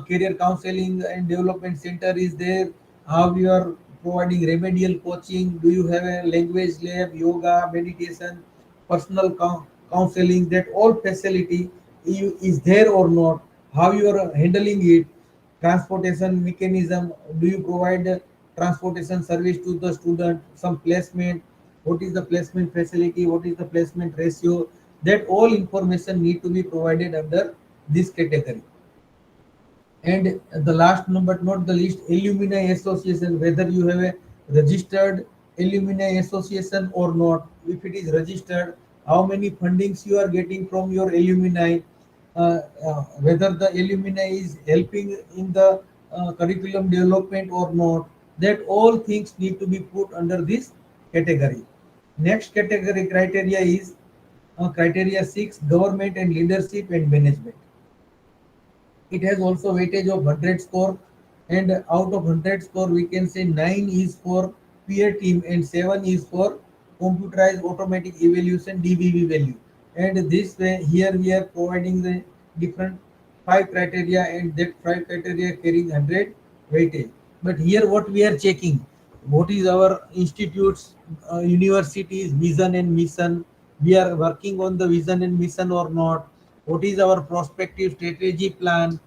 career counseling and development center is there, how you are providing remedial coaching, do you have a language lab, yoga, meditation, personal counseling, that all facility is there or not, how you are handling it, transportation mechanism, do you provide transportation service to the student, some placement, what is the placement facility, what is the placement ratio, that all information need to be provided under this category. And the last but not the least, alumni association, whether you have a registered alumni association or not. If it is registered, how many fundings you are getting from your alumni, whether the alumni is helping in the curriculum development or not. That all things need to be put under this category. Next category criteria is criteria 6, government and leadership and management. It has also weightage of 100 score, and out of 100 score we can say 9 is for peer team and 7 is for computerized automatic evaluation DVV value. And this way here we are providing the different 5 criteria, and that 5 criteria carrying 100 weightage. But here what we are checking, what is our institutes, universities vision and mission, we are working on the vision and mission or not, what is our prospective strategy plan,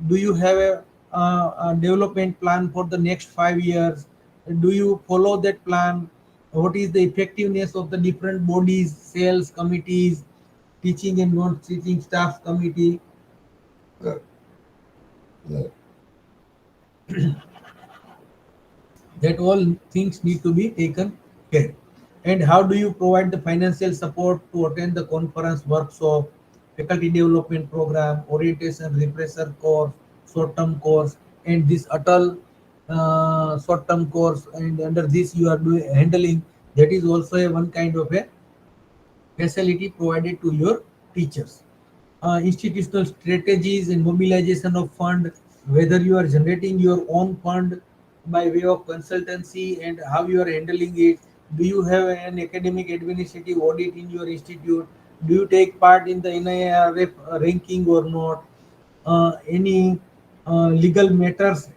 do you have a development plan for the next 5 years, do you follow that plan, what is the effectiveness of the different bodies, sales committees, teaching and non-teaching staff committee. That all things need to be taken care. And how do you provide the financial support to attend the conference, workshop, faculty development program, orientation, refresher course, short-term course, and this Atal short-term course, and under this you are doing handling, that is also a one kind of a facility provided to your teachers. Institutional strategies and mobilization of fund, whether you are generating your own fund by way of consultancy and how you are handling it. Do you have an academic administrative audit in your institute? Do you take part in the NIRF ranking or not? Any legal matters,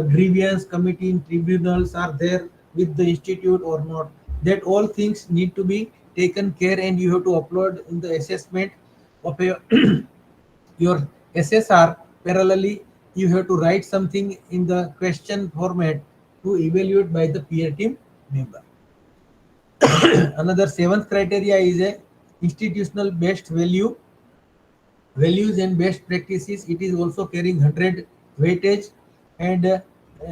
grievance committee in tribunals are there with the institute or not? that all things need to be taken care, and you have to upload in the assessment of your SSR. Parallelly, you have to write something in the question format to evaluate by the peer team member. Another seventh criteria is a institutional based values and best practices. It is also carrying 100 weightage, and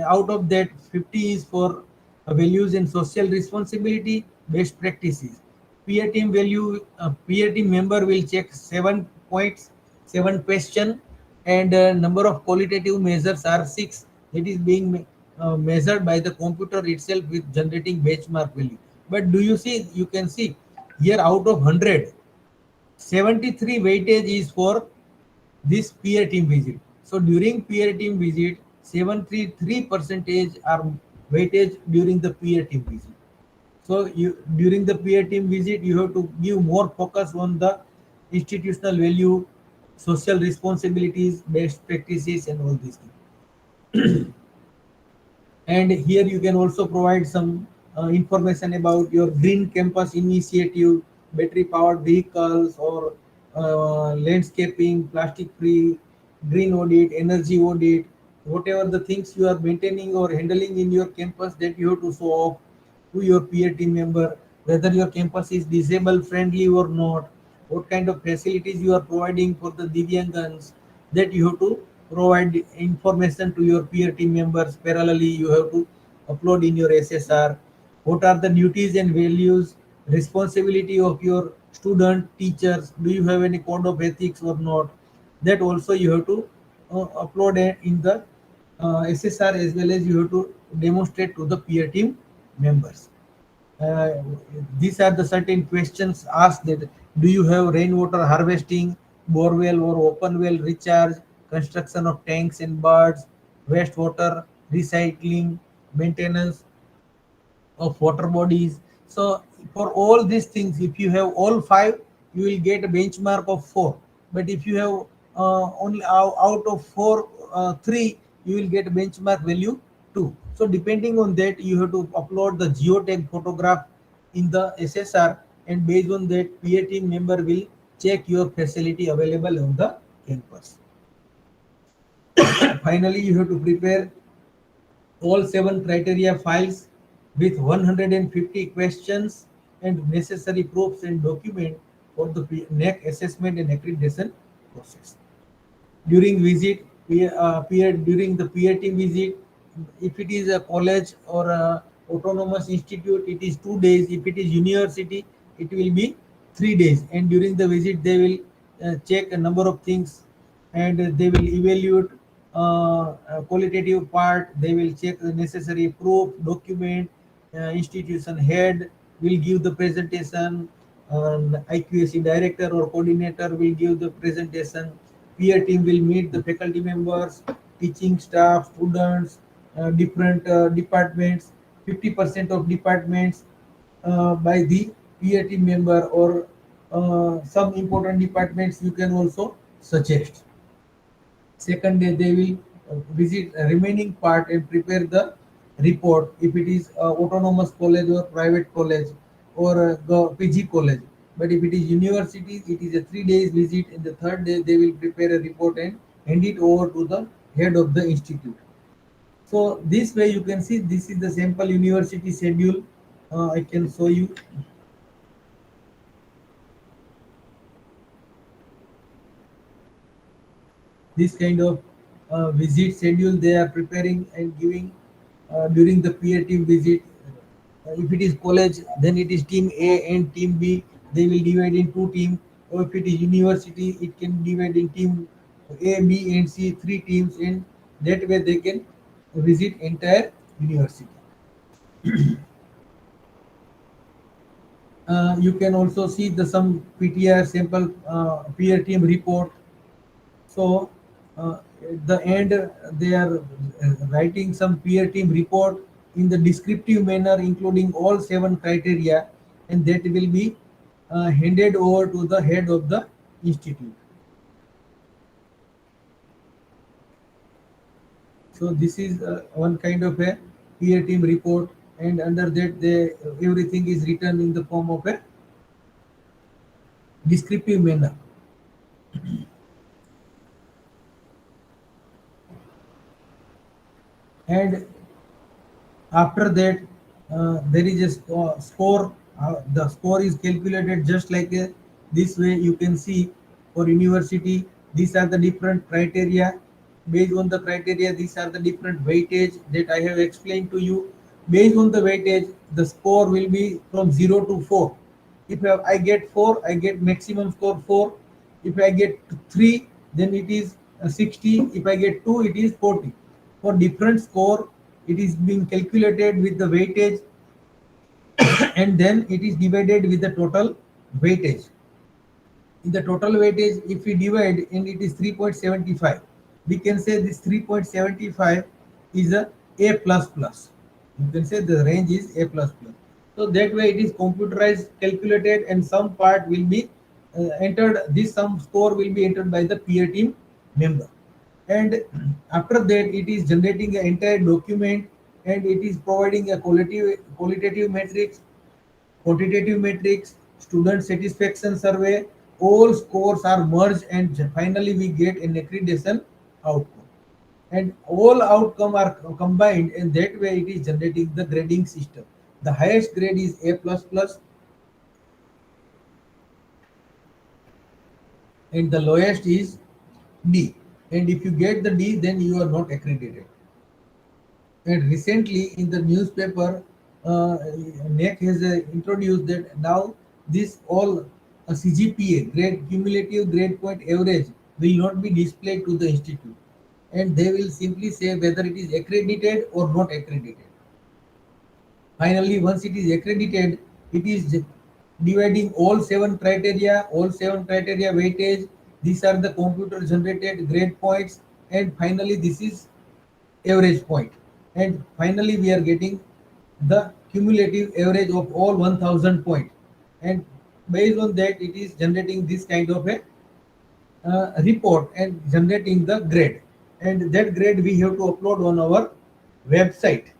out of that 50 is for values and social responsibility best practices. Peer team member will check 7 points, 7 question, and number of qualitative measures are 6. It is being measured by the computer itself with generating benchmark value. But do you see, you can see here, out of 100, 73 weightage is for this peer team visit. So during peer team visit, 73 percentage are weightage during the peer team visit. So you, during the peer team visit, you have to give more focus on the institutional value, social responsibilities, best practices, and all these things. And here you can also provide some information about your green campus initiative, battery powered vehicles, or landscaping, plastic free, green audit, energy audit, whatever the things you are maintaining or handling in your campus, that you have to show off to your peer team member, whether your campus is disabled friendly or not, what kind of facilities you are providing for the Divyangans, that you have to provide information to your peer team members. Parallelly, you have to upload in your SSR what are the duties and values, responsibility of your student, teachers. Do you have any code of ethics or not? That also you have to upload in the SSR, as well as you have to demonstrate to the peer team members. uh, these are the certain questions asked, that do you have rainwater harvesting, borewell or open well recharge, construction of tanks and birds, wastewater recycling, maintenance of water bodies. So for all these things, if you have all five, you will get a benchmark of 4. But if you have only out of 4, 3, you will get benchmark value 2. So depending on that, you have to upload the geotag photograph in the SSR, and based on that, PA team member will check your facility available on the campus. Finally, you have to prepare all 7 criteria files with 150 questions and necessary proofs and document for the NAAC assessment and accreditation process. During visit, during the peer team visit, if it is a college or a autonomous institute, it is 2 days. If it is university, it will be 3 days. And during the visit, they will check a number of things, and they will evaluate qualitative part. They will check the necessary proof, document. Institution head will give the presentation. IQAC director or coordinator will give the presentation. Peer team will meet the faculty members, teaching staff, students, different departments. 50% of departments by the peer team member, or some important departments you can also suggest. Second day, they will visit remaining part and prepare the report, if it is autonomous college or private college, or PG college. But if it is university, it is a 3 days visit. And the third day, they will prepare a report and hand it over to the head of the institute. So this way you can see, this is the sample university schedule. I can show you. This kind of visit schedule they are preparing and giving during the peer team visit. If it is college, then it is team A and team B. They will divide in 2 teams. Or if it is university, it can divide in team A, B, and C, 3 teams, and that way they can visit entire university. You can also see the some PTR sample peer team report. So at the end, they are writing some peer team report in the descriptive manner, including all 7 criteria, and that will be handed over to the head of the institute. So this is one kind of a peer team report and under that the everything is written in the form of a descriptive manner. And after that there is a score. The score is calculated just like this way. You can see for university these are the different criteria. Based on the criteria, these are the different weightage that I have explained to you. Based on the weightage, the score will be from 0 to 4. If I get 4, I get maximum score 4. If I get 3, then it is 60. If I get 2, it is 40. For different score, it is being calculated with the weightage and then it is divided with the total weightage. In the total weightage, if we divide and it is 3.75, we can say this 3.75 is a A plus plus. You can say the range is A plus plus. So that way it is computerized, calculated, and some part will be entered. This some score will be entered by the peer team member, and after that it is generating an entire document, and it is providing a qualitative metrics, quantitative metrics, student satisfaction survey. All scores are merged and finally we get an accreditation outcome. And all outcome are combined, and that way it is generating the grading system. The highest grade is A plus plus and the lowest is D. And if you get the D, then you are not accredited. And recently in the newspaper, NAAC has introduced that now this all CGPA, grade cumulative grade point average, will not be displayed to the institute, and they will simply say whether it is accredited or not accredited. Finally, once it is accredited, it is dividing all seven criteria weightage. These are the computer generated grade points, and finally this is average point. And finally we are getting the cumulative average of all 1000 points, and based on that it is generating this kind of a report and generating the grade, and that grade we have to upload on our website.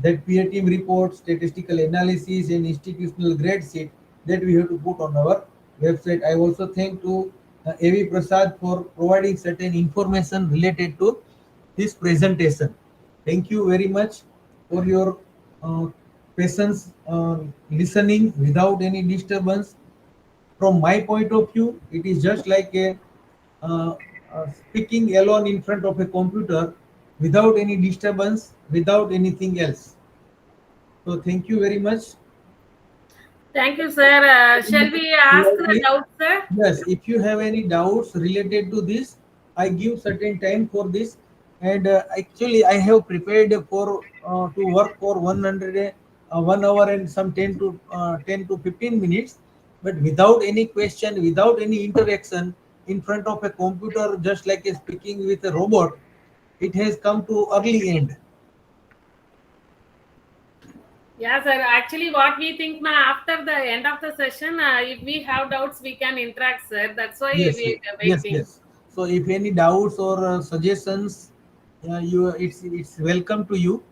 That peer team report, statistical analysis, and institutional grade sheet, that we have to put on our website. I also thank to AV Prasad for providing certain information related to this presentation. Thank you very much for your uh, patience listening without any disturbance. From my point of view, it is just like a uh, speaking alone in front of a computer without any disturbance, without anything else. So thank you very much.
Thank you, sir. Shall we ask the doubt, sir?
Yes, if you have any doubts related to this, I give certain time for this. And actually, I have prepared for to work for 1 hour and some 10 to 15 minutes, but without any question, without any interaction in front of a computer, just like a speaking with a robot, it has come to early end.
Yeah, sir. Actually, what we think now after the end of the session, if we have doubts, we can interact, sir. That's why
Yes,
we are
yes,
waiting.
yes. So if any doubts or suggestions, it's welcome to you.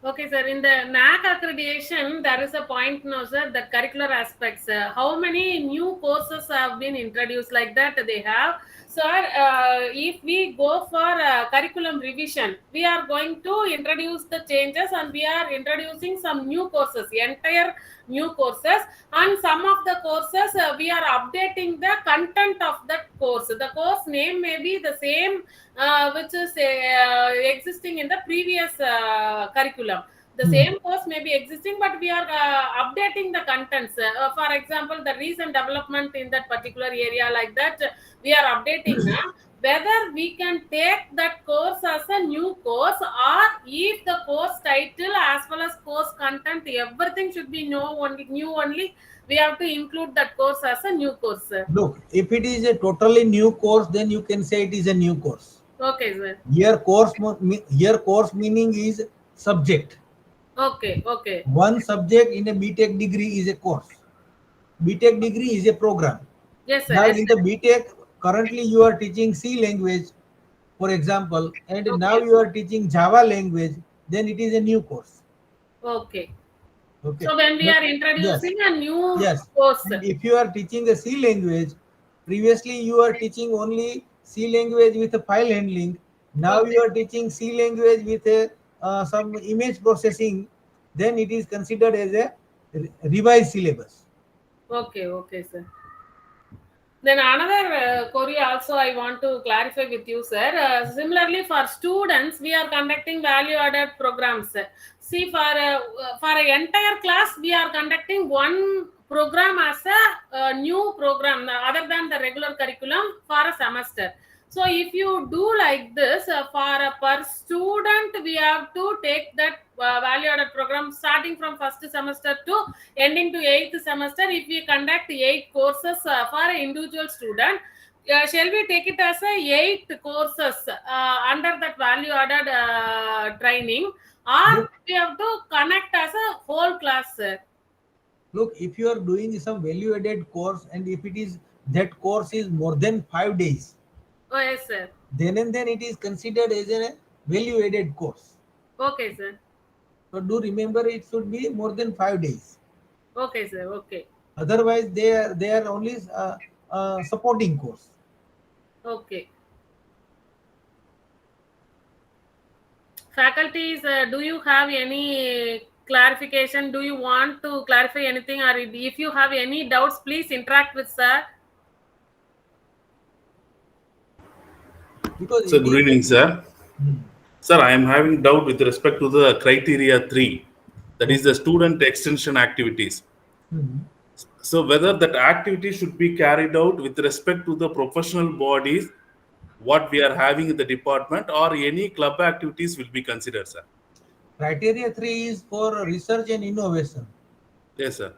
Okay, sir. In the NAAC accreditation, there is a point now, sir, the curricular aspects. How many new courses have been introduced like that they have? Sir, if we go for curriculum revision, we are going to introduce the changes and we are introducing some new courses, entire new courses. And some of the courses, we are updating the content of that course. The course name may be the same which is existing in the previous curriculum. The same course may be existing, but we are updating the contents. For example, the recent development in that particular area, like that, we are updating now. Whether we can take that course as a new course, or if the course title as well as course content, everything should be new only. We have to include that course as a new course.
Look, if it is a totally new course, then you can say it is a new course.
Okay, sir.
Here course meaning is subject.
Okay, okay.
One subject in a BTech degree is a course. BTech degree is a program.
Yes, sir.
Now
Yes,
in
sir.
the BTech, currently you are teaching C language, for example, and now
Okay.
you are teaching Java language, then it is a new course.
Okay.
Okay.
So when we
But
are
yes,
introducing a new
yes.
course,
And if you are teaching a C language, previously you are teaching only C language with a file handling. Now you
okay,
are teaching C language with a, some image processing. Then it is considered as a revised syllabus.
okay, okay, sir. Then another query also I want to clarify with you, sir. Similarly, for students, we are conducting value-added programs. See, for an entire class, we are conducting one program as a new program other than the regular curriculum for a semester. So, if you do like this, for a per student, we have to take that value-added program starting from first semester to ending to eighth semester. If we conduct 8 courses for an individual student, shall we take it as a 8 courses under that value added training, or
Look,
we have to connect as a whole class, sir?
look, if you are doing some value added course and if it is that course is more than 5 days,
Oh yes, sir.
then and then it is considered as a value added course.
Okay, sir.
So do remember it should be more than 5 days.
Okay, sir. Okay.
Otherwise, they are only supporting course.
Okay. Faculties, do you have any clarification? Do you want to clarify anything, or if you have any doubts, please interact with sir.
Because
So
it
good
is.
evening, sir.
Hmm.
Sir, I am having doubt with respect to the criteria 3, that is
Okay.
the student extension activities.
Hmm.
So whether that activity should be carried out with respect to the professional bodies, what we are having in the department, or any club activities will be considered, sir.
Criteria 3 is for research and innovation.
Yes, sir.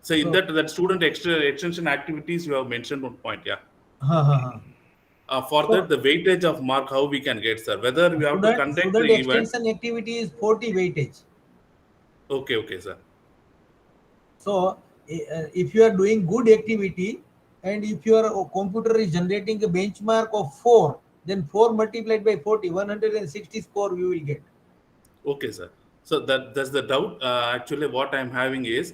So in
So,
that student extension activities, you have mentioned one point, yeah.
ha, ha, ha.
For that,
So
the weightage of mark, how we can get, sir? Whether we have to conduct the
student
event.
extension activity is 40 weightage.
Okay, okay, sir.
So if you are doing good activity and if your computer is generating a benchmark of 4, then 4 multiplied by 40, 160 score you will get.
Okay, sir. So that's the doubt. Actually, what I'm having is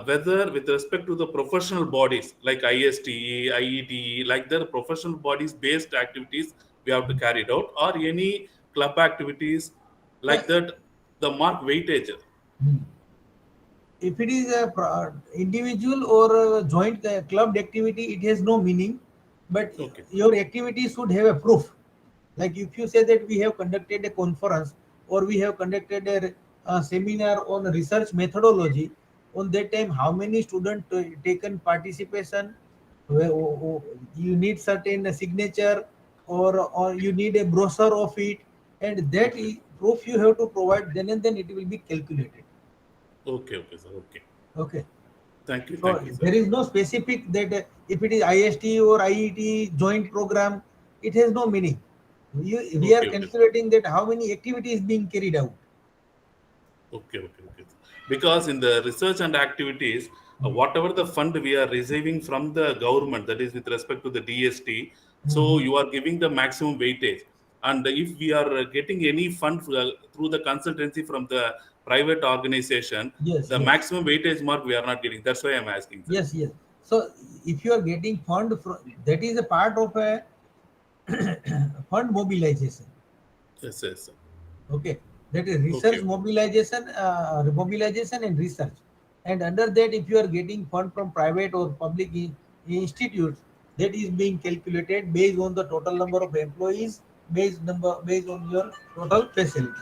whether with respect to the professional bodies like ISTE, IETE, like the professional bodies based activities we have to carry it out, or any club activities like
Yes.
that, the mark weightage.
Hmm. If it is a individual or a joint clubbed activity, it has no meaning. But
Okay.
your activity should have a proof. Like if you say that we have conducted a conference or we have conducted a seminar on research methodology, on that time how many students taken participation, you need certain signature or you need a brochure of it, and that
Okay.
proof you have to provide. Then and then it will be calculated.
Okay. Okay, sir. Okay.
Okay. So
Thank you, sir.
there is no specific that if it is IST or IET joint program, it has no meaning. We are
Okay. Okay.
calculating that how many activities being carried out.
Okay. Because in the research and activities,
Hmm.
whatever the fund we are receiving from the government, that is with respect to the DST, so
Mhm.
you are giving the maximum weightage. And if we are getting any fund through the consultancy from the private organization,
Yes,
the
yes,
maximum weightage mark we are not getting. That's why I'm asking, sir.
yes. So if you are getting fund from, that is a part of a fund mobilization.
Yes, sir.
Okay, that is
Okay,
research mobilization and research. And under that, if you are getting fund from private or public institutes, that is being calculated based on the total number of employees, based on your total facility.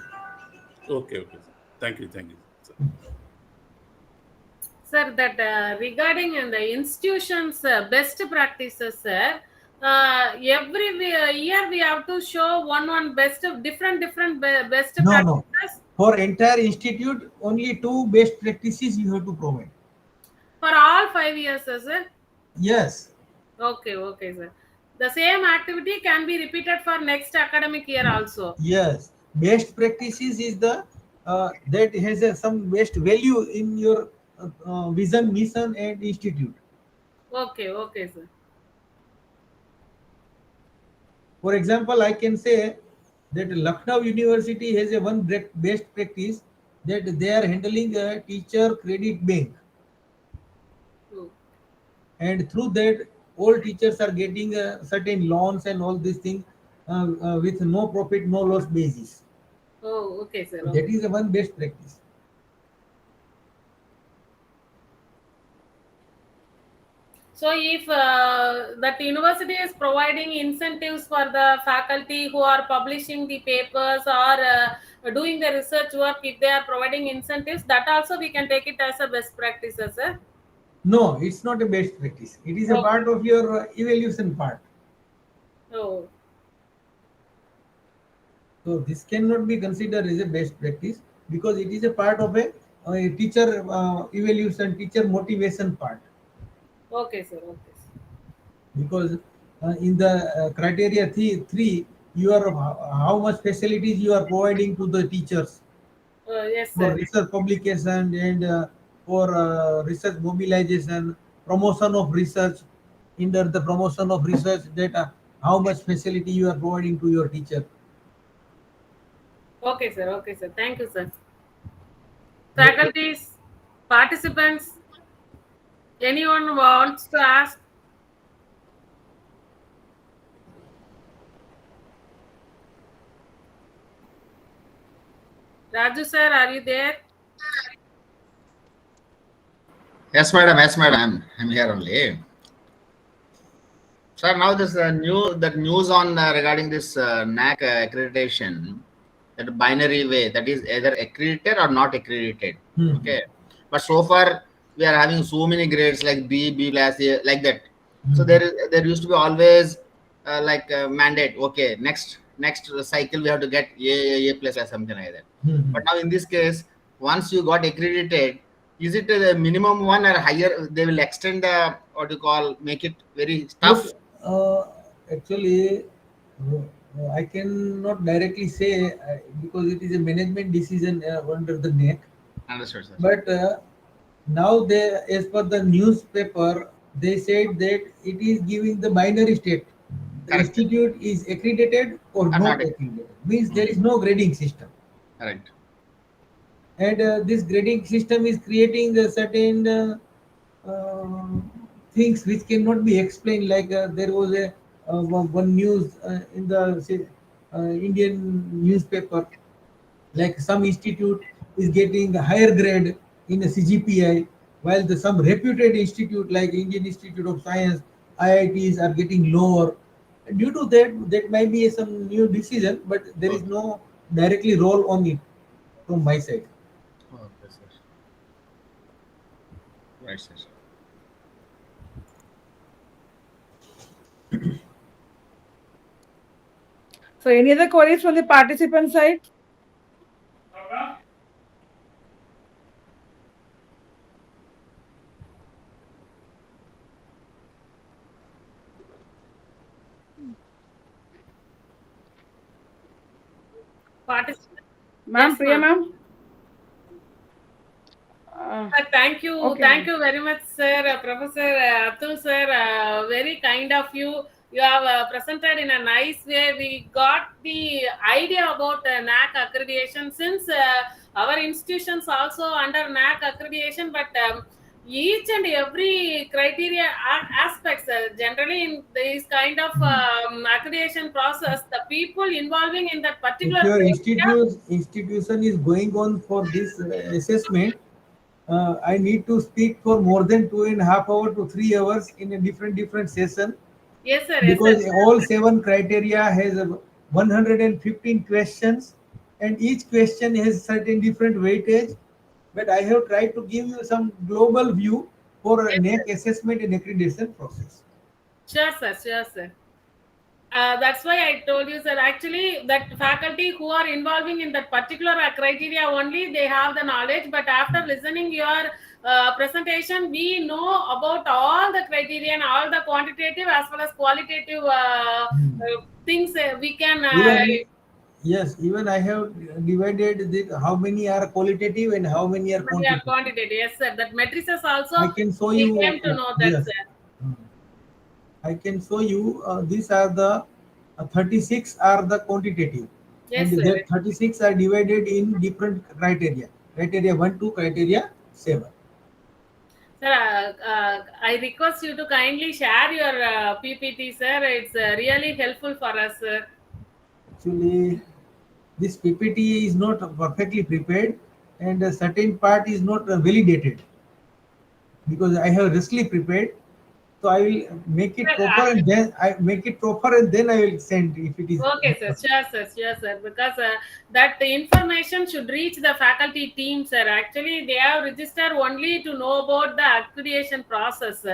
okay, sir. Thank you, sir.
Sir, that regarding in the institutions best practices, sir, year we have to show one best of different best
No.
practices
For entire institute, only two best practices you have to provide.
for all 5 years, sir.
Yes,
Okay, sir. The same activity can be repeated for next academic year also.
yes. Best practices is the that has some best value in your vision, mission, and institute.
Okay, sir.
For example, I can say that Lucknow University has a one best practice that they are handling a teacher credit bank,
Oh,
and through that all teachers are getting certain loans and all these things with no profit no loss basis.
oh, okay, sir.
So that
Okay.
is the one best practice.
So, if that university is providing incentives for the faculty who are publishing the papers or doing the research work, if they are providing incentives, that also we can take it as a best practice, sir.
No, it's not a best practice. It is a
Okay.
part of your evaluation part.
Oh,
So this cannot be considered as a best practice because it is a part of a teacher evaluation, teacher motivation part.
okay, sir. Okay, sir.
Because in the criteria three, you are how much facilities you are providing to the teachers
Yes,
for
sir.
research publication and for research mobilization, promotion of research, under the promotion of research data, how much facility you are providing to your teacher.
Okay, sir. Okay, sir. Thank you, sir.
Okay.
Faculties, participants, anyone wants to ask? Raju, sir, are you there?
Yes, madam. Yes, madam. I'm here only. Sir, now this that news on regarding this NAAC accreditation, that binary way, that is either accredited or not accredited.
Hmm.
Okay, but so far we are having so many grades like B, B plus, A, like that. So
Hmm.
there used to be always like mandate. Okay, next cycle we have to get A plus or something like that.
Hmm.
But now in this case, once you got accredited, is it the minimum one or higher? They will extend the what you call, make it very
Look,
tough.
actually, I cannot directly say because it is a management decision under the NAAC.
Understood, sir.
But now they, as per the newspaper, they said that it is giving the binary state. The
Correct.
institute is accredited or
Or
not
not
accredited. Means there
Mm,
is no grading system,
right.
and this grading system is creating a certain uh, things which cannot be explained. Like there was a one news in the say, Indian newspaper, like some institute is getting a higher grade in a CGPI, while some reputed institute like Indian Institute of Science, IITs are getting lower. Due to that, that might be some new decision, but there is
Okay.
no directly role on it from my side.
Okay, sir. Right, sir.
So any other queries from the participant side?
Participants?
Ma'am,
Yes,
Priya
ma'am.
ma'am? Uh, okay,
Thank
ma'am.
you very much, sir. Professor Atul, sir. Very kind of you. You have presented in a nice way. We got the idea about NAAC accreditation since our institutions also under NAAC accreditation, but each and every criteria aspects generally in this kind of accreditation process, the people involving in that
If
particular
your
criteria.
institution is going on for this assessment, I need to speak for more than 2.5 hours to 3 hours in a different session,
Yes, sir. Yes, sir.
because all seven criteria has 115 questions, and each question has certain different weightage. But I have tried to give you some global view for a
Yes, sir.
NAAC assessment and accreditation process.
Sure, sir. Sure, sir. That's why I told you, sir. Actually, that faculty who are involving in that particular criteria only, they have the knowledge. But after listening your presentation, we know about all the criteria and all the quantitative as well as qualitative
Hmm.
things we can.
Even yes, even I have divided how many are qualitative and how many are
Yeah,
quantitative.
quantitative. Yes, sir. That matrices also
I can show
we
you.
came to know that,
Yes,
sir.
Hmm. I can show you. These are the 36 are the quantitative,
Yes,
and
sir.
that 36 are divided in different criteria. criteria 1 to criteria 7.
Sir, I request you to kindly share your PPT, sir. It's really helpful for us, sir.
Actually, this PPT is not perfectly prepared, and a certain part is not validated because I have richly prepared. So I will make it
Sir,
proper, and then I make it proper, and then I will send if it is.
okay, sir. Sure, sir. Sure, sir. Because that information should reach the faculty team, sir. Actually, they have registered only to know about the accreditation process.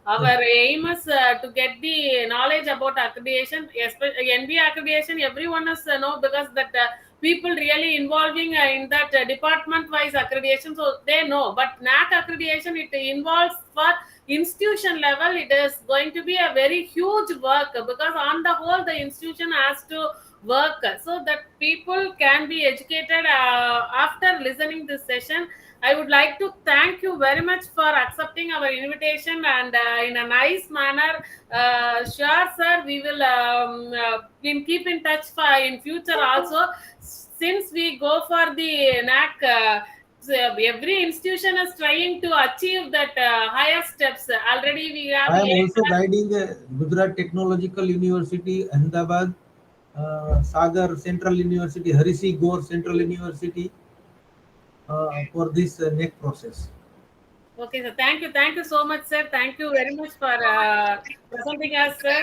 Our aim is to get the knowledge about accreditation, especially NBA accreditation. Everyone is know because that people really involving in that department-wise accreditation, so they know. But NAAC accreditation, it involves for institution level, it is going to be a very huge work because on the whole the institution has to work so that people can be educated. After listening this session, I would like to thank you very much for accepting our invitation and in a nice manner. Sure, sir, we will keep in touch for in future also. Since we go for the NAC, so every institution is trying to achieve that higher steps. Already we have
I am also
A+.
guiding Gujarat Technological University, Ahmedabad, Sagar Central University, Harisi Gore Central University for this next process.
Okay, sir. Thank you so much, sir. Thank you very much for presenting us, sir.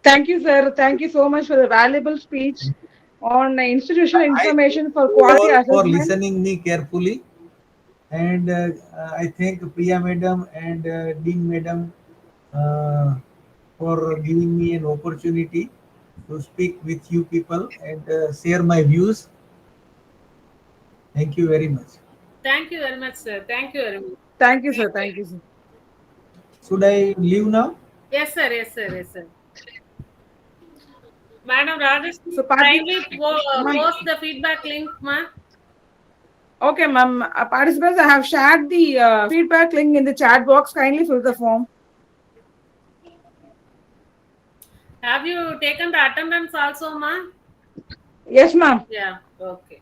Thank you, sir. Thank you so much for the valuable speech on institutional
I thank
information for
you
quality
all for
assessment.
listening me carefully, and I thank Priya Madam and Dean Madam uh, for giving me an opportunity to speak with you people and share my views. Thank you very much.
Thank you very much, sir. Thank you very much.
Thank you, sir. Thank you, sir.
Should I leave now?
Yes, sir. Yes, sir. Yes, sir. Madam Rajesh,
So,
kindly
ma'am,
post the feedback link, ma.
okay, ma'am. Participants, I have shared the feedback link in the chat box. Kindly fill the form.
Have you taken the attendance also, ma?
Yes, ma'am.
Yeah. Okay.